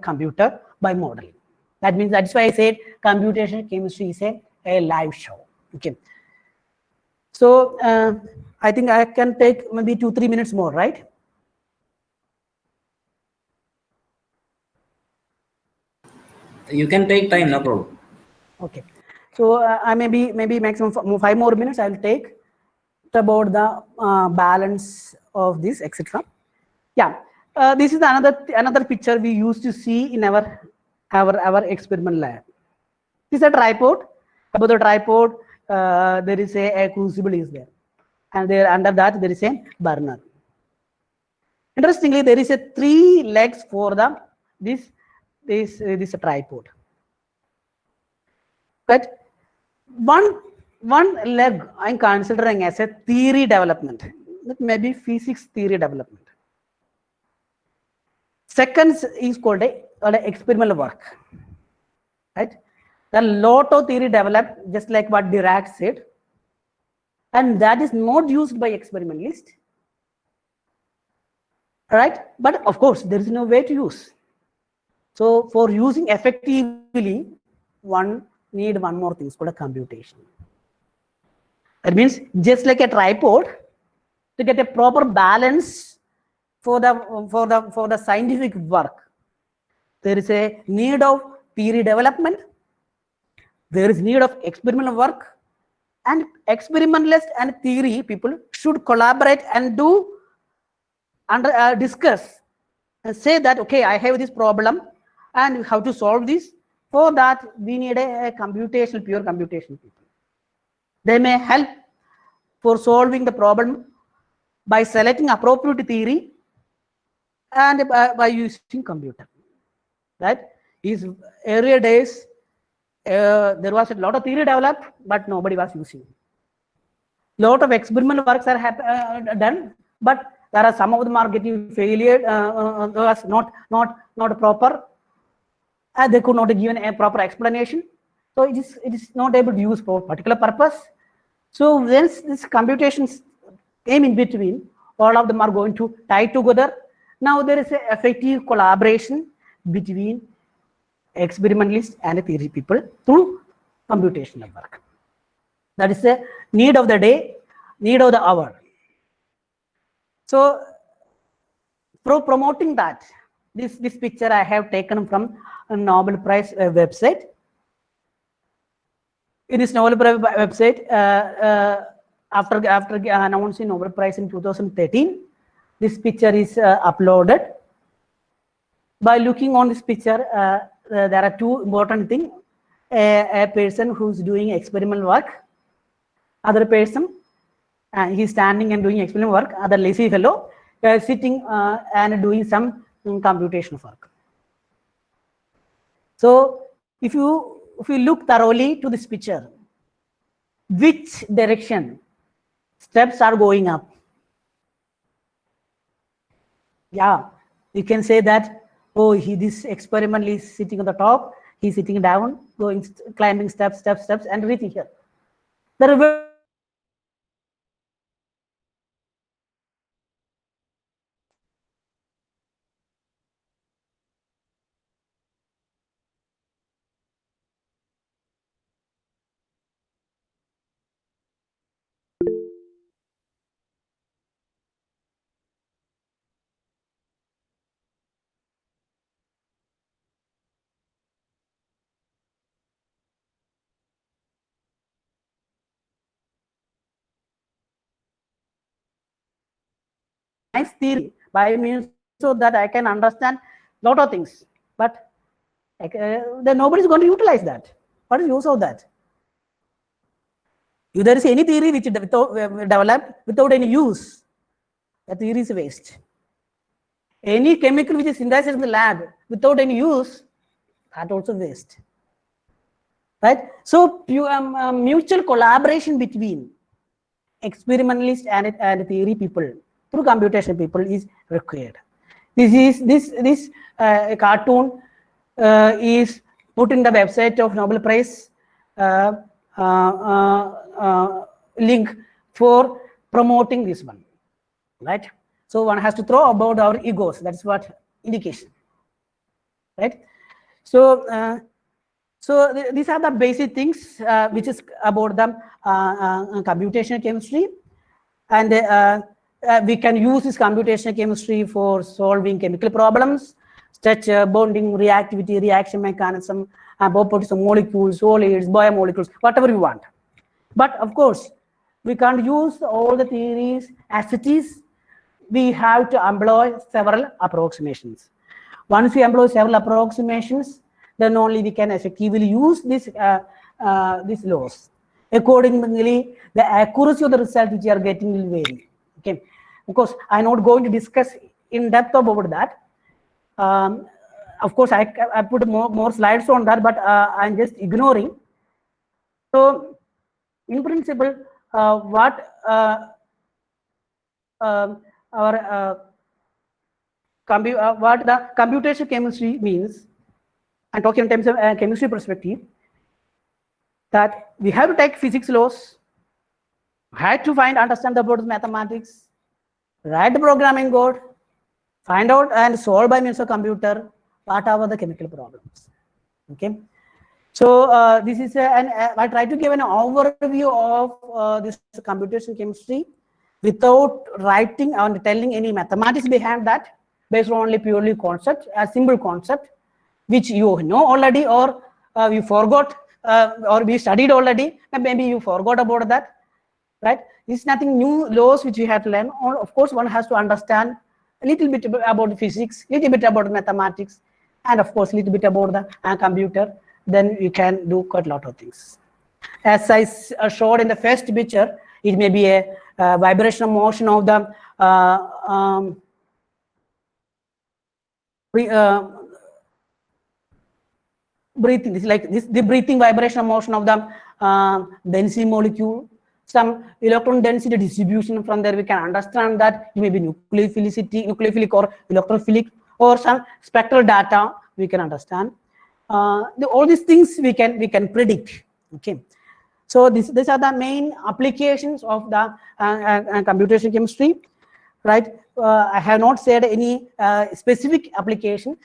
computer by modeling. That means that's why I said computational chemistry is a live show. Okay. So I think I can take maybe 2-3 minutes more, right? You can take time, no problem. Okay. So I maybe maximum 5 more minutes I will take about the balance of this, etc. Yeah. This is another picture we used to see in our experiment lab. This is a tripod. Above the tripod, there is a crucible is there, and there under that there is a burner. Interestingly, there is a 3 legs for this tripod. But one leg I'm considering as a theory development. That may be physics theory development. Second is called a experimental work, right? There are a lot of theory developed, just like what Dirac said, and that is not used by experimentalists, right? But of course, there is no way to use. So for using effectively, one need one more thing, it's called a computation. That means just like a tripod, to get a proper balance for the scientific work, there is a need of theory development, there is need of experimental work, and experimentalist and theory people should collaborate and do discuss and say that, okay, I have this problem and how to solve this. For that, we need a pure computational people. They may help for solving the problem by selecting appropriate theory and by using computer. Right? In earlier days, there was a lot of theory developed, but nobody was using. Lot of experimental works are done, but there are some of them are getting failure. Was not proper. They could not give a proper explanation. So it is not able to use for a particular purpose. So once this computations came in between, all of them are going to tie together. Now there is an effective collaboration between experimentalists and theory people through computational work. That is the need of the day, need of the hour. So for promoting that, this picture I have taken from a Nobel Prize website. in this Nobel Prize website, after announcing Nobel Prize in 2013, this picture is uploaded. By looking on this picture, there are two important things. A person who's doing experimental work, other person, he's standing and doing experimental work, other lazy fellow, sitting and doing some computational work. So if you look thoroughly to this picture, which direction steps are going up? Yeah, you can say that, oh, this experiment is sitting on the top, he's sitting down, going, climbing steps, and reaching here. There are nice theory by means so that I can understand lot of things, but then nobody is going to utilize that. What is the use of that? If there is any theory which is developed without any use, that theory is waste. Any chemical which is synthesized in the lab without any use, that also waste. Right? So mutual collaboration between experimentalists and theory people through computation people is required. This cartoon is put in the website of Nobel Prize link for promoting this one, right? So one has to throw about our egos. That's what indication, right? So these are the basic things which is about the computational chemistry, and we can use this computational chemistry for solving chemical problems, structure, bonding, reactivity, reaction mechanism, properties of molecules, solids, biomolecules, whatever you want. But of course, we can't use all the theories as it is. We have to employ several approximations. Once we employ several approximations, then only we can effectively use these laws. Accordingly, the accuracy of the result which you are getting will vary. Okay, of course, I'm not going to discuss in depth about that. Of course, I put more slides on that, but I'm just ignoring. So, in principle, what the computational chemistry means, I'm talking in terms of chemistry perspective, that we have to take physics laws, had to understand about mathematics, write the programming code, find out and solve by means of computer what are the chemical problems. Okay, so this is I try to give an overview of this computational chemistry without writing and telling any mathematics behind that, based on only purely concept, a simple concept which you know already, or you forgot, or we studied already, and maybe you forgot about that, right? It's nothing new laws which we have to learn. Or of course, one has to understand a little bit about physics, a little bit about mathematics, and of course, a little bit about the computer. Then you can do quite a lot of things. As I showed in the first picture, it may be a vibrational motion of the breathing. It's like the breathing vibrational motion of the density molecule. Some electron density distribution from there we can understand that it may be nucleophilic or electrophilic, or some spectral data we can understand. All these things we can predict. Okay, so these are the main applications of the computational chemistry, right? I have not said any specific application.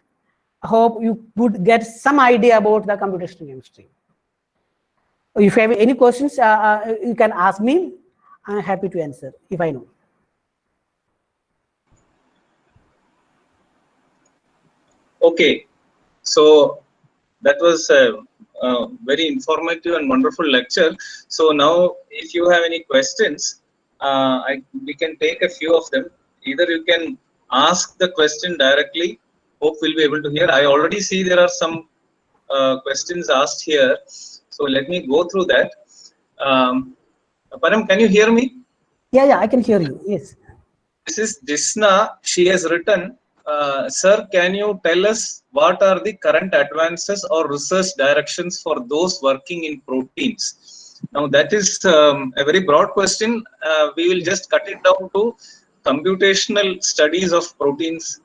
I hope you would get some idea about the computational chemistry. If you have any questions, you can ask me. I'm happy to answer if I know. Okay, so that was very informative and wonderful lecture. So now, if you have any questions, we can take a few of them. Either you can ask the question directly. Hope we'll be able to hear. I already see there are some questions asked here. So let me go through that. Param, can you hear me? Yeah, I can hear you. Yes. This is Jisna. She has written, Sir, can you tell us what are the current advances or research directions for those working in proteins? Now, that is a very broad question. We will just cut it down to computational studies of proteins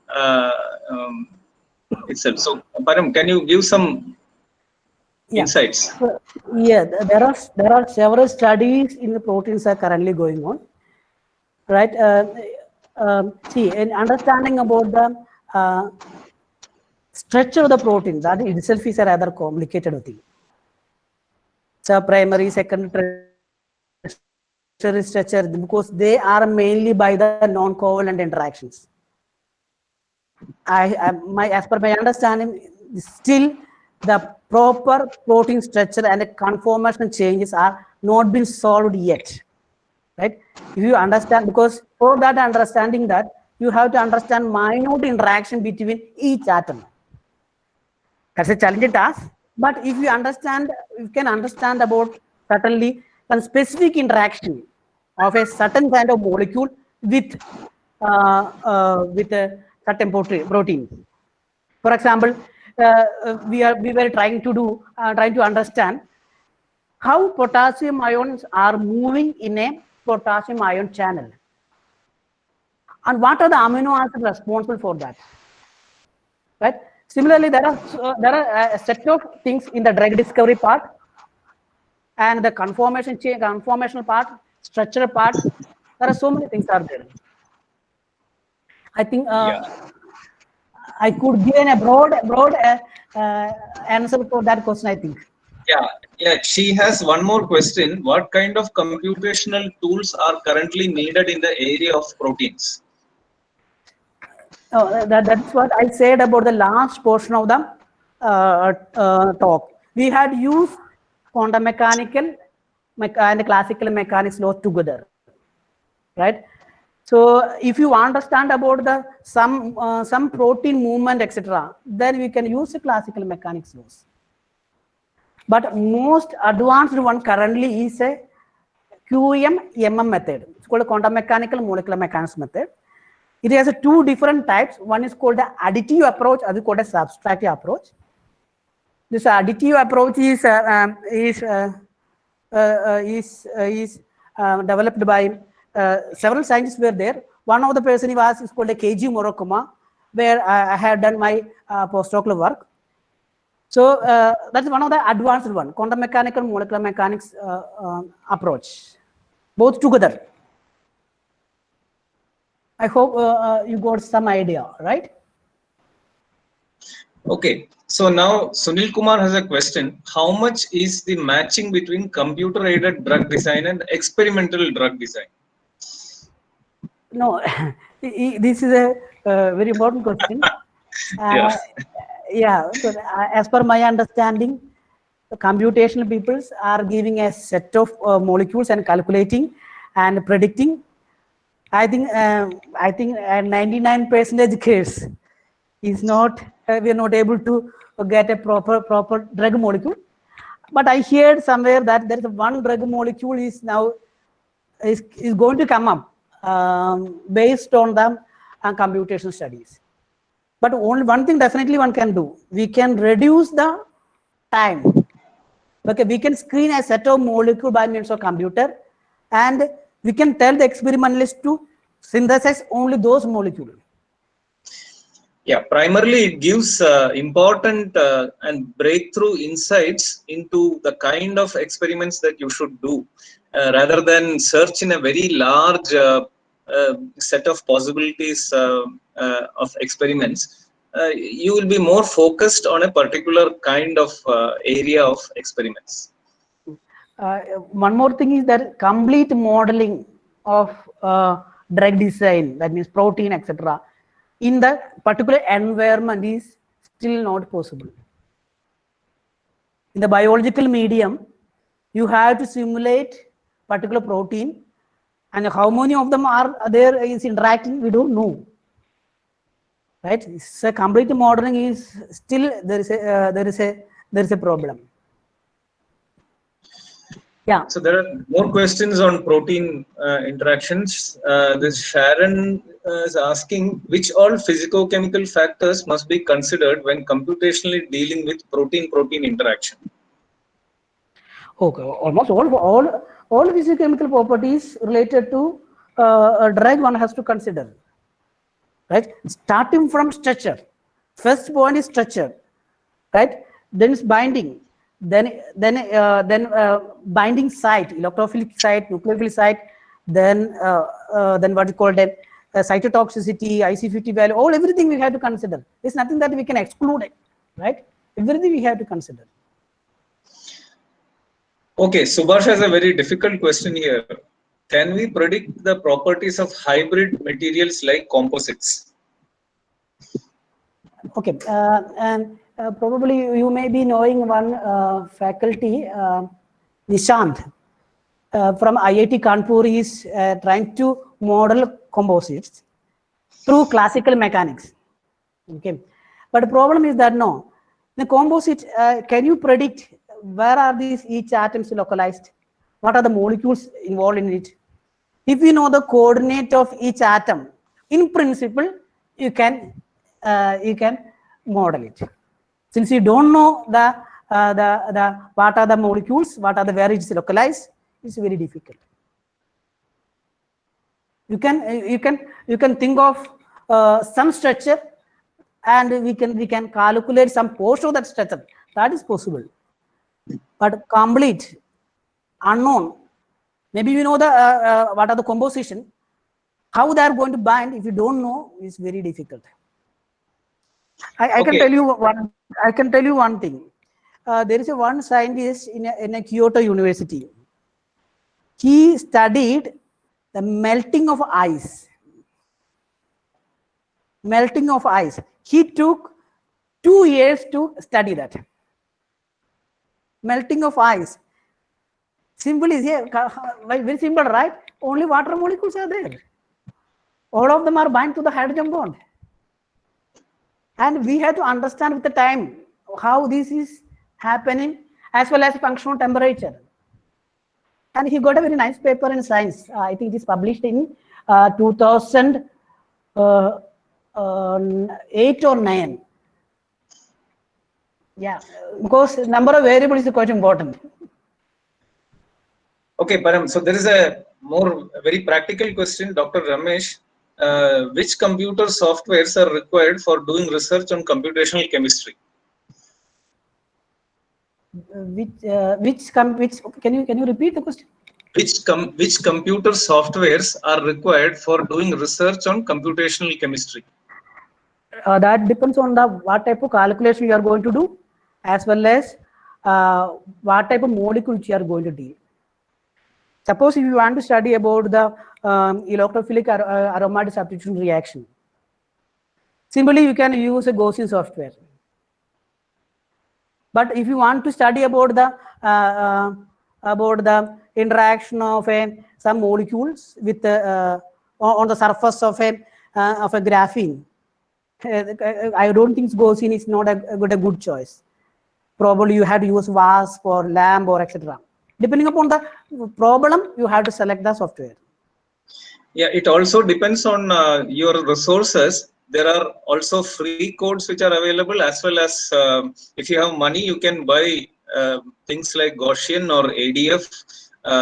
itself. So, Param, can you give some insights? Yeah, there are several studies in the proteins are currently going on, right? See, in understanding about the structure of the protein, that itself is a rather complicated thing. So primary, secondary, tertiary structure, because they are mainly by the non-covalent interactions. As per my understanding, still the proper protein structure and the conformational changes are not been solved yet, right? If you understand, because for that understanding that, you have to understand minute interaction between each atom. That's a challenging task. But if you understand, you can understand about certainly some specific interaction of a certain kind of molecule with a certain protein. For example, we were trying to understand how potassium ions are moving in a potassium ion channel, and what are the amino acids responsible for that, right? Similarly, there are a set of things in the drug discovery part and the conformational part, structural part. There are so many things are there. I think I could give a broad answer for that question, I think. Yeah. She has one more question. What kind of computational tools are currently needed in the area of proteins? That's what I said about the last portion of the talk. We had used quantum mechanical and classical mechanics laws together, right? So if you understand about the some protein movement, etc., then we can use the classical mechanics laws. But most advanced one currently is a QEM-MM method. It's called a quantum mechanical molecular mechanics method. It has two different types. One is called the additive approach, other called a subtractive approach. This additive approach is developed by several scientists were there. One of the person is called a Keiji Morokuma, where I have done my postdoctoral work. So that's one of the advanced one, quantum mechanical molecular mechanics approach, both together. I hope you got some idea, right? Okay. So now Sunil Kumar has a question. How much is the matching between computer-aided drug design and experimental drug design? No, this is a very important question. So as per my understanding, the computational peoples are giving a set of molecules and calculating and predicting. I think 99% case is not we are not able to get a proper drug molecule. But I heard somewhere that there is one drug molecule is now is going to come up based on the computational studies. But only one thing definitely one can do. We can reduce the time. Okay, we can screen a set of molecule by means of computer, and we can tell the experimentalist to synthesize only those molecules. Yeah, primarily it gives important and breakthrough insights into the kind of experiments that you should do, rather than search in a very large set of possibilities of experiments. You will be more focused on a particular kind of area of experiments. One more thing is that complete modeling of drug design, that means protein, etc., in the particular environment is still not possible. In the biological medium, you have to simulate particular protein, and how many of them are there is interacting, we don't know. Right? So complete modeling is still there is a problem. Yeah. So there are more questions on protein interactions. This Sharon is asking which all physicochemical factors must be considered when computationally dealing with protein-protein interaction. Okay, almost all physicochemical properties related to a drug one has to consider, right? Starting from structure. First point is structure, right? Then is binding, then binding site, electrophilic site, nucleophilic site, then what you call it, cytotoxicity, IC50 value, everything we have to consider. There's nothing that we can exclude, right? Everything we have to consider. Okay, Subhash has a very difficult question here. Can we predict the properties of hybrid materials like composites? Okay, and probably you may be knowing one faculty, Nishant, from IIT Kanpur is trying to model composites through classical mechanics. Okay, but the problem is that no, the composite, can you predict where are these each atoms localized? What are the molecules involved in it? If you know the coordinate of each atom, in principle, you can model it. Since you don't know the what are the molecules, what are the where it's localized, it's very difficult. You can think of some structure, and we can calculate some portion of that structure. That is possible, but complete unknown. Maybe you know the what are the composition, how they are going to bind. If you don't know, it's very difficult. I can tell you one. I can tell you one thing. There is one scientist in a Kyoto University. He studied the melting of ice. Melting of ice. He took 2 years to study that. Melting of ice. Simple is very simple, right? Only water molecules are there. All of them are bound to the hydrogen bond. And we have to understand with the time how this is happening, as well as functional temperature. And he got a very nice paper in Science. I think it is published in 2008 or 9. Yeah, because number of variables is quite important. Okay, Param. So there is a very practical question, Dr. Ramesh. Which computer softwares are required for doing research on computational chemistry? Which can you repeat the question? Which computer softwares are required for doing research on computational chemistry? That depends on what type of calculation you are going to do, as well as what type of molecules you are going to deal. Suppose if you want to study about the electrophilic aromatic substitution reaction, simply you can use a Gaussian software. But if you want to study about the interaction of some molecules with on the surface of a graphene, I don't think Gaussian is not a good choice. Probably you have to use WASP or LAMP or etc. Depending upon the problem, you have to select the software. Yeah, it also depends on your resources. There are also free codes which are available, as well as if you have money, you can buy things like Gaussian or ADF.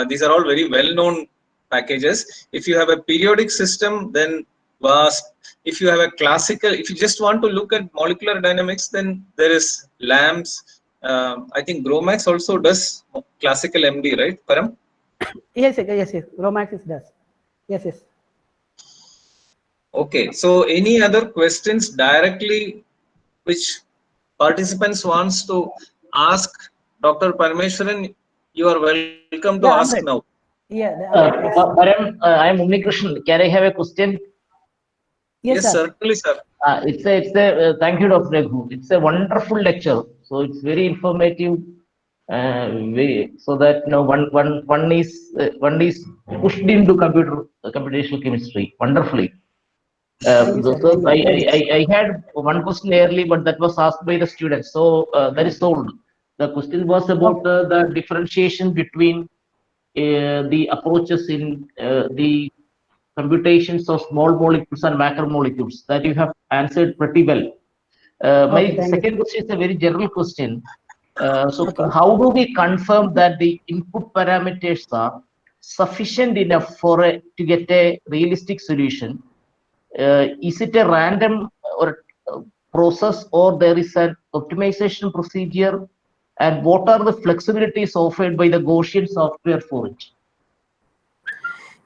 These are all very well-known packages. If you have a periodic system, then WASP. If you have a classical, if you just want to look at molecular dynamics, then there is LAMPS. I think GROMACS also does classical MD, right, Param? Yes. GROMACS does. Yes. Okay. So, any other questions directly which participants wants to ask Dr. Parameshwaran? You are welcome to ask now. Yeah. Param, I am Unnikrishnan. Can I have a question? Yes, sir. certainly, sir. It's a thank you, Dr. Raghu. It's a wonderful lecture. So it's very informative. so that one is pushed into computational chemistry wonderfully. Thank you, sir. So Thank you. I had one question early, but that was asked by the students. So that is solved. The question was about the differentiation between the approaches in the computations of small molecules and macromolecules. That you have answered pretty well. My Okay, thank you. second question is a very general question. So Okay. how do we confirm that the input parameters are sufficient enough to get a realistic solution? Is it a random or process, or there is an optimization procedure? And what are the flexibilities offered by the Gaussian software for it?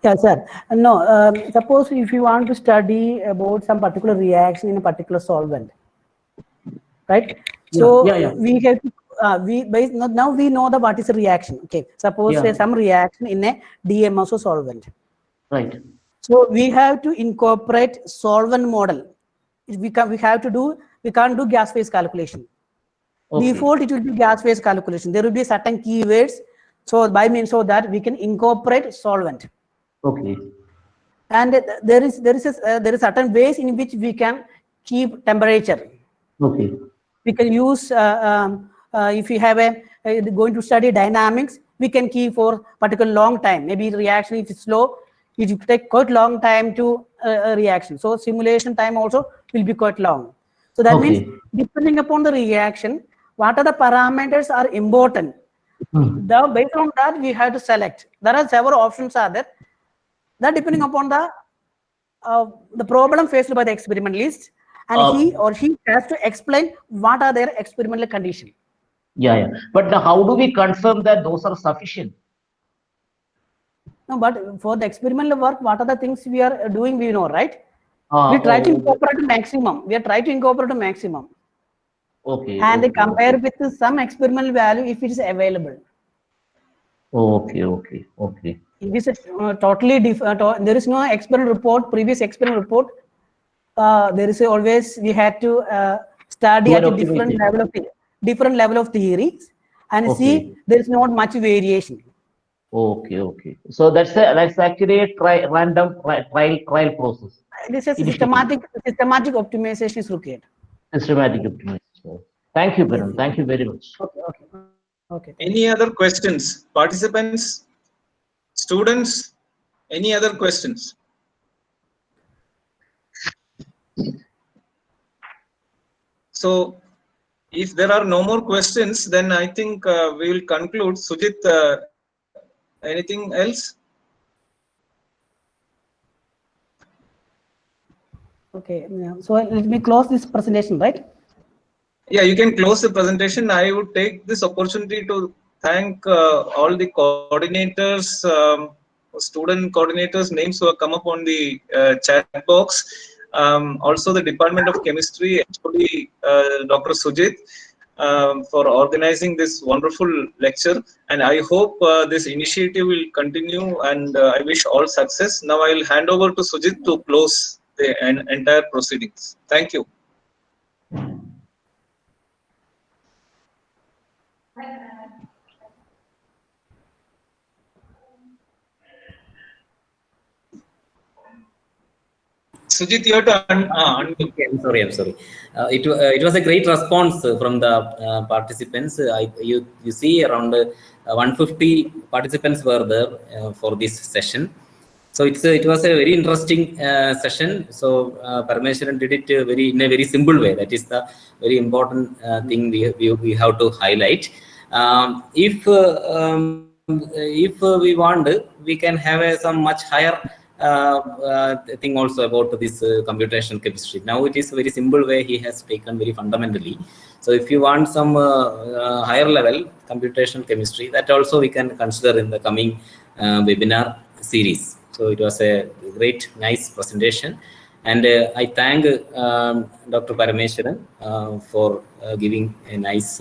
Yeah, sir. No, suppose if you want to study about some particular reaction in a particular solvent, right? So Yeah. we have to, now we know the what is a reaction. Okay, suppose Yeah. some reaction in a DMSO solvent. Right. So we have to incorporate solvent model. We can't do gas phase calculation. Okay. Default it will be gas phase calculation. There will be certain keywords. So by means of that we can incorporate solvent. Okay. And there is certain ways in which we can keep temperature. Okay. We can use if we have going to study dynamics, we can keep for particular long time. Maybe reaction if it's slow, it will take quite long time to a reaction. So simulation time also will be quite long. So that means depending upon the reaction, what are the parameters are important. Based on that we have to select. There are several options are there. That depending upon the problem faced by the experimentalist, and he or she has to explain what are their experimental conditions. Yeah. But how do we confirm that those are sufficient? No, but for the experimental work, what are the things we are doing? We know, right? We try to incorporate the maximum. We are trying to incorporate the maximum. Okay. And they compare with some experimental value if it is available. Okay. It is totally different. There is no experimental report, previous experimental report. There is always we had to study at a different level of theories and see there is not much variation. Okay. So that's actually a random trial process. This is systematic optimization is required. Systematic optimization. Thank you, Bharan. Thank you very much. Okay. Any other questions? Participants? Students? Any other questions? So, if there are no more questions, then I think we will conclude. Sujit, anything else? Okay. So let me close this presentation, right? Yeah, you can close the presentation. I would take this opportunity to thank all the coordinators, student coordinators' names who have come up on the chat box. Also the Department of Chemistry, actually Dr. Sujit, for organizing this wonderful lecture. And I hope this initiative will continue, and I wish all success. Now I will hand over to Sujit to close the entire proceedings. Thank you. Sujit, you have to unmute. I'm sorry. It was a great response from the participants. You see around 150 participants were there for this session. So it was a very interesting session. So Parameswaran did it in a very simple way. That is the very important thing we have to highlight. If we want, we can have some much higher thing also about this computational chemistry. Now it is a very simple way he has taken very fundamentally. So if you want some higher level computational chemistry, that also we can consider in the coming webinar series. So it was a great, nice presentation. And I thank Dr. Parameswaran for giving a nice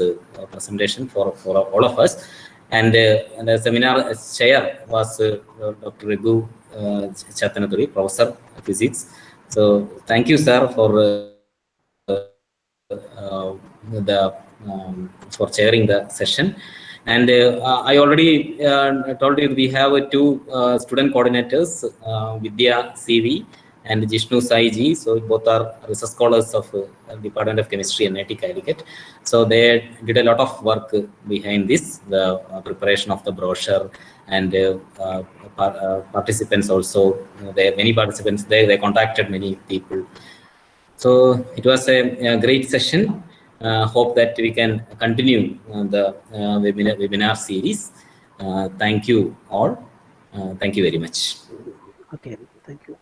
presentation for all of us. And the seminar chair was Dr. Raghu Chatanaturi, Professor of Physics. So thank you, sir, for for chairing the session. And I already told you we have two student coordinators, Vidya CV and Jishnu Saiji. So both are research scholars of Department of Chemistry and NIT Calicut. So they did a lot of work behind this, the preparation of the brochure, and participants also. There many participants. They contacted many people. So it was a great session. Hope that we can continue the webinar series. Thank you all. Thank you very much. Okay, thank you.